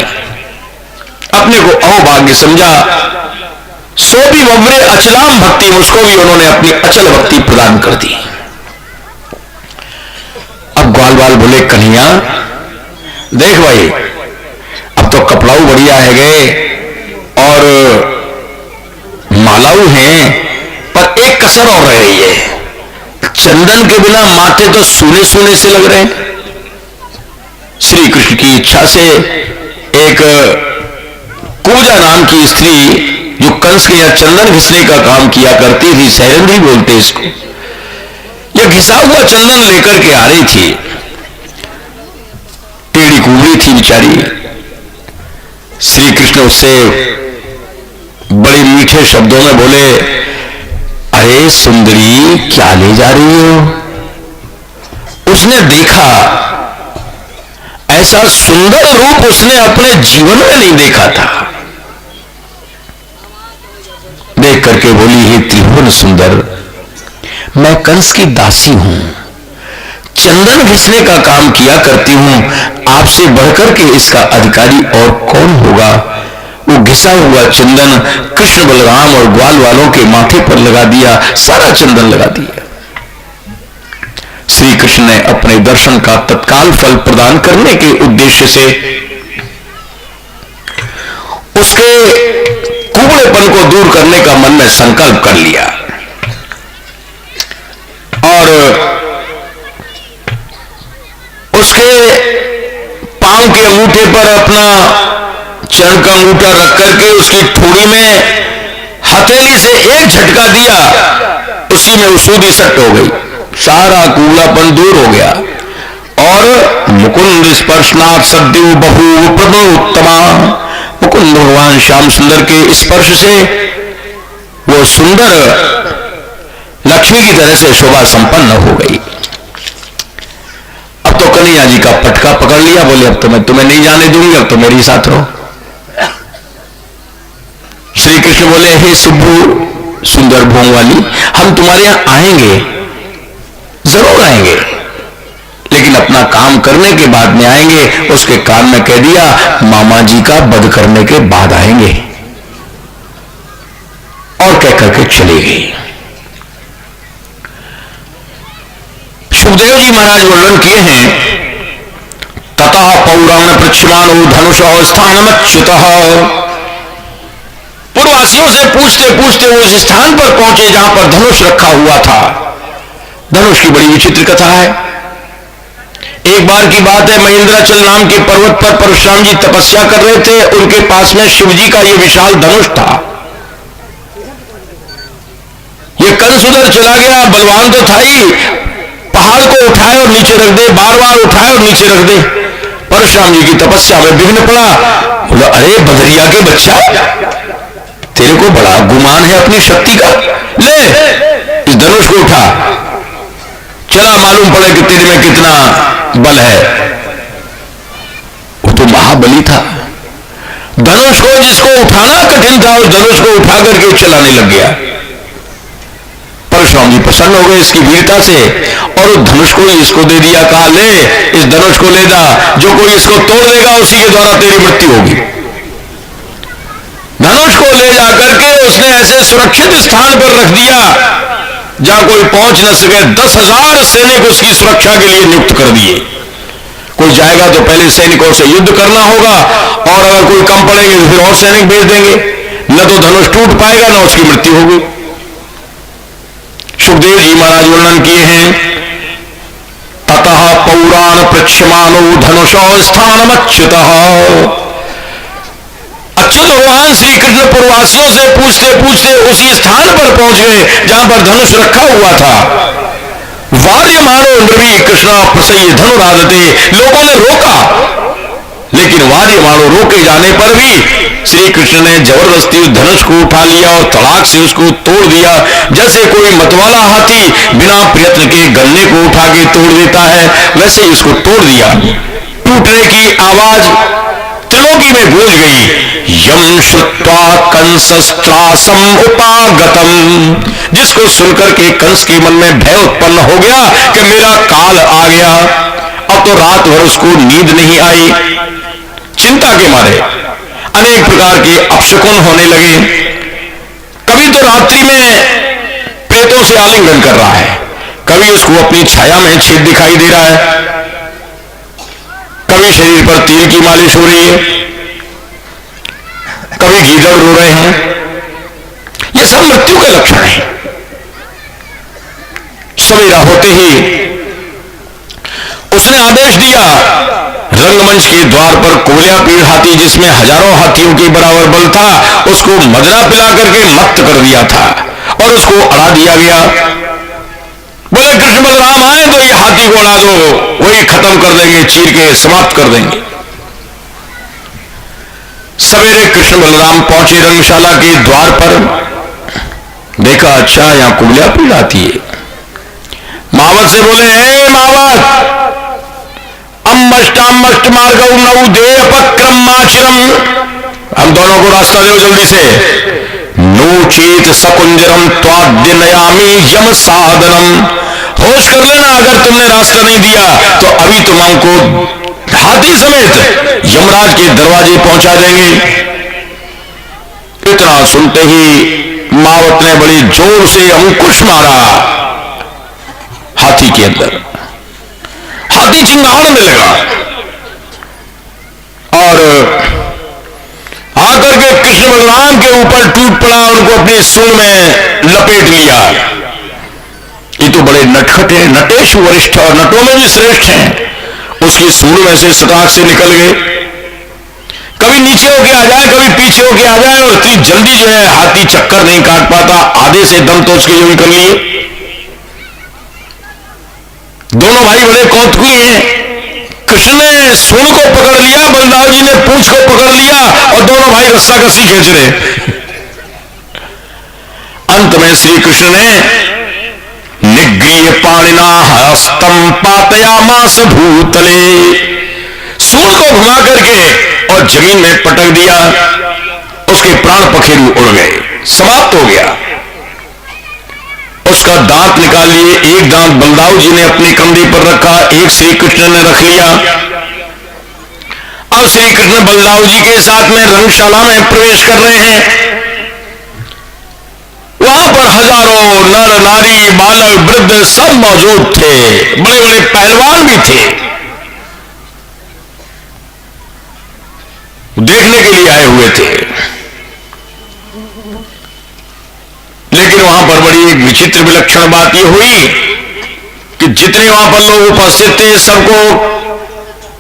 अपने को अहोभाग्य समझा। सो भी वव्रे अचलाम भक्ति, उसको भी उन्होंने अपनी अचल भक्ति प्रदान कर दी। अब ग्वाल बाल बोले, कन्हैया देख भाई, अब तो कपड़ाऊ बढ़िया है गए और मालाऊ हैं, पर एक कसर और रह गई है। चंदन के बिना माथे तो सूने सूने से लग रहे हैं। श्री कृष्ण की इच्छा से एक कूजा नाम की स्त्री, जो कंस के यहां चंदन घिसने का काम किया करती थी, सैरंधी बोलते इसको, यह घिसा हुआ चंदन लेकर के आ रही थी। टेढ़ी कुबड़ी थी बेचारी। श्री कृष्ण उससे बड़े मीठे शब्दों में बोले, अरे सुंदरी, क्या ले जा रही हो? उसने देखा, ऐसा सुंदर रूप उसने अपने जीवन में नहीं देखा था। देख करके बोली, हे त्रिभुवन सुंदर, मैं कंस की दासी हूं, चंदन घिसने का काम किया करती हूं, आपसे बढ़कर के इसका अधिकारी और कौन होगा? वो घिसा हुआ चंदन कृष्ण बलराम और ग्वाल वालों के माथे पर लगा दिया, सारा चंदन लगा दिया। श्री कृष्ण ने अपने दर्शन का तत्काल फल प्रदान करने के उद्देश्य से उसके कुबड़ेपन को दूर करने का मन में संकल्प कर लिया और उसके पांव के अंगूठे पर अपना चरण का अंगूठा रख करके उसकी ठोड़ी में हथेली से एक झटका दिया, उसी में सूदी सट हो गई, सारा कूलापन दूर हो गया और मुकुंद स्पर्शनाथ सद्यो बहु प्रदोत्तमा, मुकुंद भगवान श्याम सुंदर के स्पर्श से वो सुंदर लक्ष्मी की तरह से शोभा संपन्न हो गई। अब तो कन्हैया जी का पटका पकड़ लिया, बोले अब तो मैं तुम्हें नहीं जाने दूंगी, अब तो मेरे साथ रहो। श्री कृष्ण बोले, हे सुब्बू सुंदर भोंग वाली, हम तुम्हारे यहां आएंगे, जरूर आएंगे, लेकिन अपना काम करने के बाद में आएंगे। उसके कान में कह दिया, मामा जी का वध करने के बाद आएंगे, और कह करके चली गई। सुखदेव जी महाराज वर्णन किए हैं, ततः पौराण पृच्छमानो धनुष स्थानमच्युतः, पूर्ववासियों से पूछते पूछते वो उस स्थान पर पहुंचे जहां पर धनुष रखा हुआ था। धनुष की बड़ी विचित्र कथा है। एक बार की बात है, महेंद्राचल नाम के पर्वत पर परशुराम जी तपस्या कर रहे थे, उनके पास में शिव जी का यह विशाल धनुष था। यह कंस उधर चला गया, बलवान तो था ही, पहाड़ को उठाए और नीचे रख दे, बार बार उठाए और नीचे रख दे। परशुराम जी की तपस्या में विघ्न पड़ा। बोला, अरे बदरिया के बच्चा, तेरे को बड़ा गुमान है अपनी शक्ति का, ले इस धनुष को उठा, चला मालूम पड़े कि तेरे में कितना बल है। वो तो महाबली था। धनुष को जिसको उठाना कठिन था, उस धनुष को उठा करके चलाने लग गया। परशुराम जी प्रसन्न हो गए इसकी वीरता से और उस धनुष को इसको दे दिया। कहा, ले इस धनुष को ले जा, जो कोई इसको तोड़ देगा उसी के द्वारा तेरी मृत्यु होगी। धनुष को ले जाकर के उसने ऐसे सुरक्षित स्थान पर रख दिया जहां कोई पहुंच न सके। 10,000 सैनिक उसकी सुरक्षा के लिए नियुक्त कर दिए। कोई जाएगा तो पहले सैनिकों से युद्ध करना होगा, और अगर कोई कम पड़ेंगे तो फिर और सैनिक भेज देंगे, न तो धनुष टूट पाएगा न उसकी मृत्यु होगी। सुखदेव जी महाराज वर्णन किए हैं, ततः पौराण पुराण पृक्षमानो धनुषो स्थानमच्युतः। अच्युत भगवान श्री कृष्ण पूर्ववासियों से पूछते पूछते उसी स्थान पर पहुंच गए जहां पर धनुष रखा हुआ था। वार्यमाणो नृवी कृष्ण प्रसय्य धनुराधते, लोगों ने रोका, लेकिन वार्यमाणो रोके जाने पर भी श्री कृष्ण ने जबरदस्ती धनुष को उठा लिया और तड़ाक से उसको तोड़ दिया। जैसे कोई मतवाला हाथी बिना प्रयत्न के गन्ने को उठा के तोड़ देता है, वैसे ही उसको तोड़ दिया। टूटने की आवाज त्रिलोकी में गूंज गई। यम श्रुत्वा कंसस्त्रासम उपागतम, जिसको सुनकर के कंस के मन में भय उत्पन्न हो गया कि मेरा काल आ गया। अब तो रात भर उसको नींद नहीं आई, चिंता के मारे अनेक प्रकार के अपशकुन होने लगे। कभी तो रात्रि में प्रेतों से आलिंगन कर रहा है, कभी उसको अपनी छाया में छेद दिखाई दे रहा है, कभी शरीर पर तेल की मालिश हो रही है, कभी गीदड़ रो रहे हैं। ये सब मृत्यु के लक्षण हैं। सवेरा होते ही उसने आदेश दिया, रंगमंच के द्वार पर कोलिया पीड़ हाथी, जिसमें हजारों हाथियों के बराबर बल था, उसको मदरा पिला करके मत्त कर दिया था और उसको अड़ा दिया गया। बोले कृष्ण बलराम आए तो ये हाथी को उड़ा दो, वही खत्म कर देंगे, चीर के समाप्त कर देंगे। सवेरे कृष्ण बलराम पहुंचे रंगशाला के द्वार पर, देखा अच्छा यहां कुबलिया पीड़ आती है। मावत से बोले, हे मावत, अम्मष्टाम्मष्ट मार्ग नौ देह पक्रम माचिरम, हम दोनों को रास्ता दो जल्दी से। नोचेत सकुंजरम त्वाद्य नयामी यम साधनम, होश कर लेना, अगर तुमने रास्ता नहीं दिया तो अभी तुम हमको हाथी समेत यमराज के दरवाजे पहुंचा देंगे। इतना सुनते ही मावत ने बड़ी जोर से अंकुश मारा हाथी के अंदर। हाथी चिंगाड़ने लगा और आकर के कृष्ण बलराम के ऊपर टूट पड़ा, उनको अपनी सूंड में लपेट लिया। ये तो बड़े नटखट हैं, नटेश वरिष्ठ और नटों में भी श्रेष्ठ हैं। उसकी सूंड में से सटाक से निकल गए, कभी नीचे होके आ जाए, कभी पीछे होके आ जाए, और इतनी जल्दी जो है हाथी चक्कर नहीं काट पाता, आधे से दम तो उसके यूं कर लिए। दोनों भाई बड़े कौतुकी हैं। कृष्ण ने सूंड को पकड़ लिया, बलदाव जी ने पूंछ को पकड़ लिया और दोनों भाई रस्सा कसी खींच रहे। अंत में श्री कृष्ण ने निगृह्य पाणिना हस्तम पातयामास भूतले, सूंड को घुमा करके और जमीन में पटक दिया। उसके प्राण पखेरु उड़ गए, समाप्त हो गया। उसका दांत निकाल लिए, एक दांत बलदाऊ जी ने अपने कंधे पर रखा, एक श्री कृष्ण ने रख लिया। अब श्री कृष्ण बलदाऊ जी के साथ में रंगशाला में प्रवेश कर रहे हैं। वहां पर हजारों नर नारी बालक वृद्ध सब मौजूद थे, बड़े बड़े पहलवान भी थे, देखने के लिए आए हुए थे। लेकिन वहां पर बड़ी एक विचित्र विलक्षण बात यह हुई कि जितने वहां पर लोग उपस्थित थे, सबको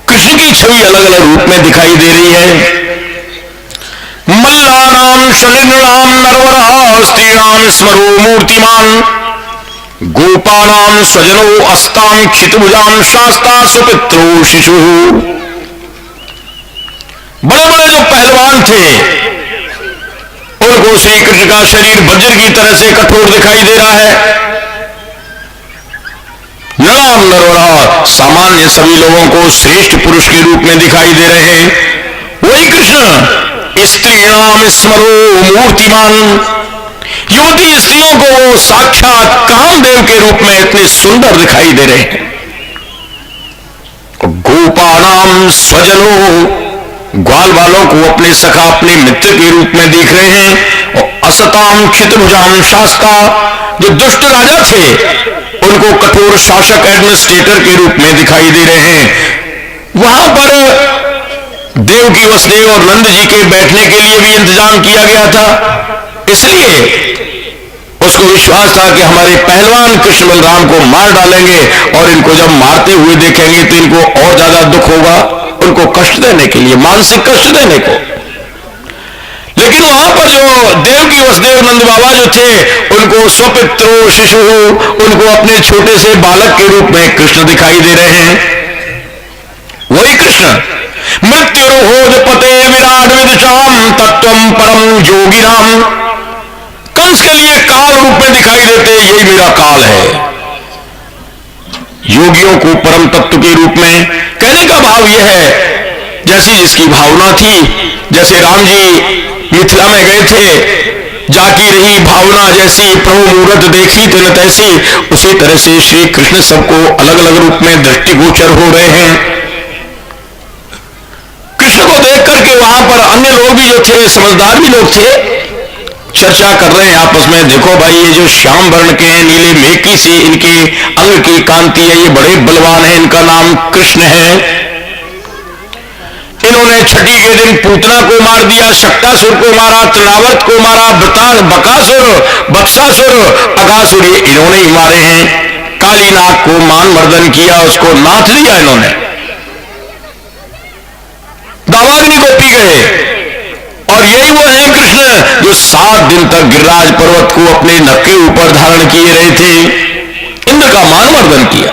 कृष्ण की छवि अलग अलग रूप में दिखाई दे रही है। मल्लानाम शलिनाम नरवरः स्त्रीणाम स्मरो मूर्तिमान, गोपानाम स्वजनो अस्ताम क्षितभुजाम शास्ता सुपित्रो शिशु। बड़े बड़े जो पहलवान थे, उनको श्री कृष्ण का शरीर वज्र की तरह से कठोर दिखाई दे रहा है। नराम नरवरः, सामान्य सभी लोगों को श्रेष्ठ पुरुष के रूप में दिखाई दे रहे हैं। वही कृष्ण स्त्रीणाम स्मरो मूर्तिमान, युवती स्त्रियों को वो साक्षात कामदेव के रूप में इतने सुंदर दिखाई दे रहे हैं। गोपानाम स्वजनो, ग्वाल वालों को अपने सखा अपने मित्र के रूप में देख रहे हैं। और असताम क्षितभुजाम शास्ता, जो दुष्ट राजा थे उनको कठोर शासक एडमिनिस्ट्रेटर के रूप में दिखाई दे रहे हैं। वहां पर देवकी वसुदेव और नंद जी के बैठने के लिए भी इंतजाम किया गया था, इसलिए उसको विश्वास था कि हमारे पहलवान कृष्ण बलराम को मार डालेंगे और इनको जब मारते हुए देखेंगे तो इनको और ज्यादा दुख होगा, उनको कष्ट देने के लिए, मानसिक कष्ट देने को। लेकिन वहां पर जो देवकी वसुदेव नंद बाबा जो थे, उनको स्वपित्रो शिशु, उनको अपने छोटे से बालक के रूप में कृष्ण दिखाई दे रहे हैं। वही कृष्ण मृत्युर्होज पते विराट विदुषाम तत्वम परम योगिनाम, कंस के लिए काल रूप में दिखाई देते, यही मेरा काल है। योगियों को परम तत्व के रूप में कहने का भाव यह है, जैसी जिसकी भावना थी, जैसे राम जी मिथिला में गए थे, जाकी रही भावना जैसी, प्रभु मूरत देखी तिन तैसी, उसी तरह से श्री कृष्ण सबको अलग अलग रूप में दृष्टिगोचर हो रहे हैं। कृष्ण को देख करके वहां पर अन्य लोग भी जो थे, समझदार भी लोग थे, चर्चा कर रहे हैं आपस में, देखो भाई ये जो श्याम वर्ण के हैं, नीले मेघी से इनके अंग की कांति है, ये बड़े बलवान है, इनका नाम कृष्ण है। इन्होंने छठी के दिन पूतना को मार दिया, शक्तासुर को मारा, तृणावर्त को मारा, बकासुर, बत्सासुर, अगासुर, इन्होंने ही मारे हैं। काली नाग को मान मर्दन किया, उसको नाथ लिया इन्होंने, दावाग्नि को पी गए। और यही वो है कृष्ण जो 7 दिन तक गिरिराज पर्वत को अपने नक के ऊपर धारण किए रहे थे, इंद्र का मान मर्दन किया।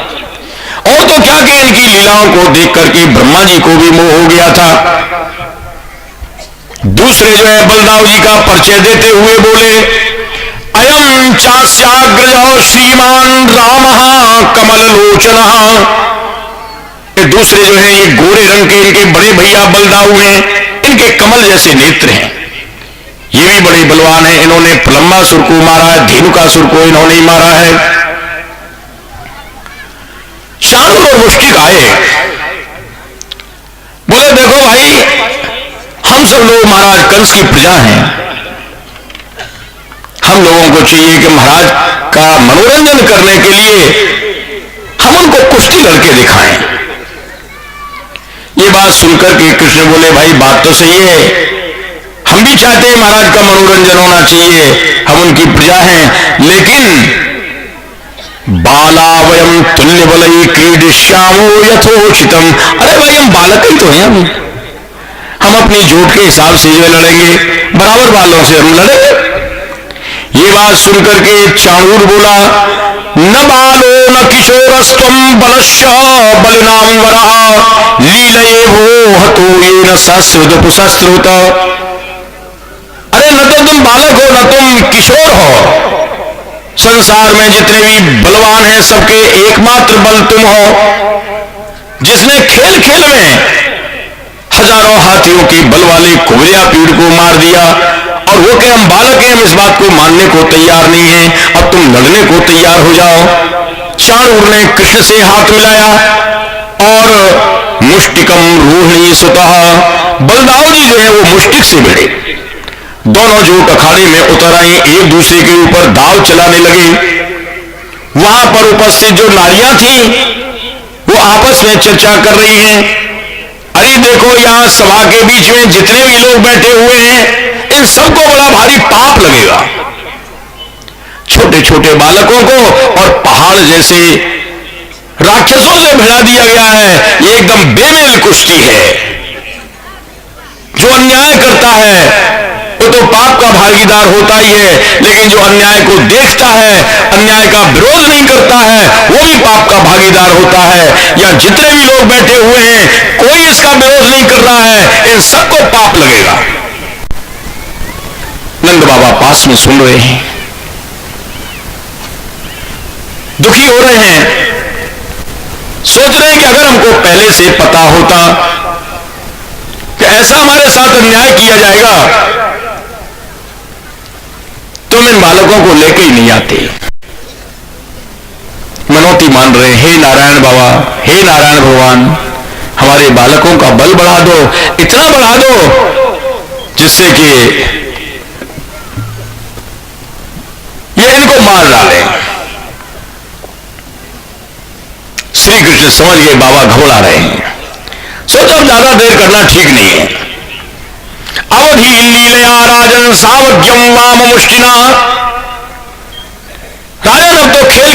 और तो क्या कि इनकी लीलाओं को देख करके ब्रह्मा जी को भी मोह हो गया था। दूसरे जो है बलदाव जी का परिचय देते हुए बोले, अयम चास्याग्रज श्रीमान राम कमल लोचन। दूसरे जो है ये गोरे रंग के इनके बड़े भैया बलदाऊ हैं, इनके कमल जैसे नेत्र हैं, ये भी बड़े बलवान हैं। इन्होंने प्रलंबासुर को मारा है, धेनुकासुर को इन्होंने ही मारा है। शांत और मुष्टिक आए, बोले देखो भाई, हम सब लोग महाराज कंस की प्रजा हैं, हम लोगों को चाहिए कि महाराज का मनोरंजन करने के लिए हम उनको कुश्ती लड़के दिखाएं। ये बात सुनकर के कृष्ण बोले, भाई बात तो सही है, हम भी चाहते हैं महाराज का मनोरंजन होना चाहिए, हम उनकी प्रजा हैं, लेकिन बाला वयम तुल्य बलई क्रीडिश्यामो यथोचितम। अरे भाई हम बालक ही तो हैं, हम अपनी जोट के हिसाब से जो लड़ेंगे, बराबर बालों से हम लड़ेंगे। ये बात सुनकर के चाणूर बोला, न बालो न किशोरस्तम बलश्च बलनाम वरः लीलये वो हतो ये न सस्रुत पुसस्रुत। अरे न तो तुम बालक हो, न तुम किशोर हो, संसार में जितने भी बलवान हैं सबके एकमात्र बल तुम हो, जिसने खेल खेल में हजारों हाथियों के बल वाले कुबरिया पीड़ को मार दिया, और वो कि हम बालक हैं, हम इस बात को मानने को तैयार नहीं हैं, अब तुम लड़ने को तैयार हो जाओ। चाणूर ने कृष्ण से हाथ मिलाया और मुष्टिकम रूहिणी सुतः, बलदाऊ जी जो है वो मुष्टिक से भिड़े, दोनों जोट अखाड़े में उतर आए, एक दूसरे के ऊपर दाव चलाने लगे। वहां पर उपस्थित जो नारियां थी वो आपस में चर्चा कर रही हैं, अरे देखो यहां सभा के बीच में जितने भी लोग बैठे हुए हैं, इन सबको बड़ा भारी पाप लगेगा। छोटे छोटे बालकों को और पहाड़ जैसे राक्षसों से भिड़ा दिया गया है, ये एकदम बेमेल कुश्ती है। जो अन्याय करता है वो तो पाप का भागीदार होता ही है, लेकिन जो अन्याय को देखता है, अन्याय का विरोध नहीं करता है, वो भी पाप का भागीदार होता है। या जितने भी लोग बैठे हुए हैं, कोई इसका विरोध नहीं कर रहा है, इन सबको पाप लगेगा। नंद बाबा पास में सुन रहे हैं, दुखी हो रहे हैं, सोच रहे हैं कि अगर हमको पहले से पता होता कि ऐसा हमारे साथ अन्याय किया जाएगा तो हम इन बालकों को लेके ही नहीं आते। मनौती मान रहे, हे नारायण बाबा, हे नारायण भगवान, हमारे बालकों का बल बढ़ा दो, इतना बढ़ा दो जिससे कि ये इनको मार डाले। श्री कृष्ण समझ गए बाबा घबरा रहे हैं, सोचा ज्यादा देर करना ठीक नहीं है। अवधि लीलया राजन सावज्ञम वाम मुष्टिना,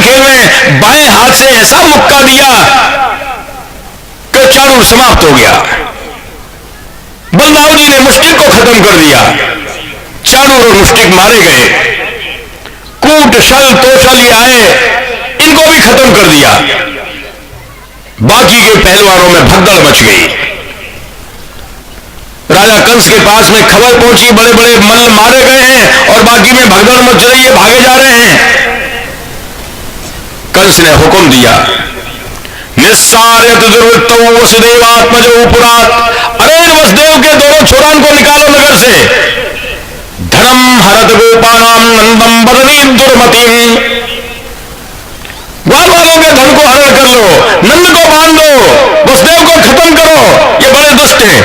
खेल में बाएं हाथ से ऐसा मुक्का दिया कि चाणूर समाप्त हो गया। बलदाऊ जी ने मुश्तिक को खत्म कर दिया। चाणूर और मुश्तिक मारे गए। कूट शल तोशल ये आए, इनको भी खत्म कर दिया। बाकी के पहलवानों में भगदड़ मच गई। राजा कंस के पास में खबर पहुंची, बड़े बड़े मल्ल मारे गए हैं और बाकी में भगदड़ मच रही है, भागे जा रहे हैं। कंस ने हुक्म दिया, निस्सार्यत दुर्वृत्तौ वसुदेवात्मजो पुरात, अरे वसुदेव के दोनों छोरान को निकालो नगर से। धनम हरत गोपानाम नंदम बदनी दुर्मति, ग्वाल वालों के धन को हरण कर लो, नंद को बांध दो, वसुदेव को खत्म करो, ये बड़े दुष्ट हैं।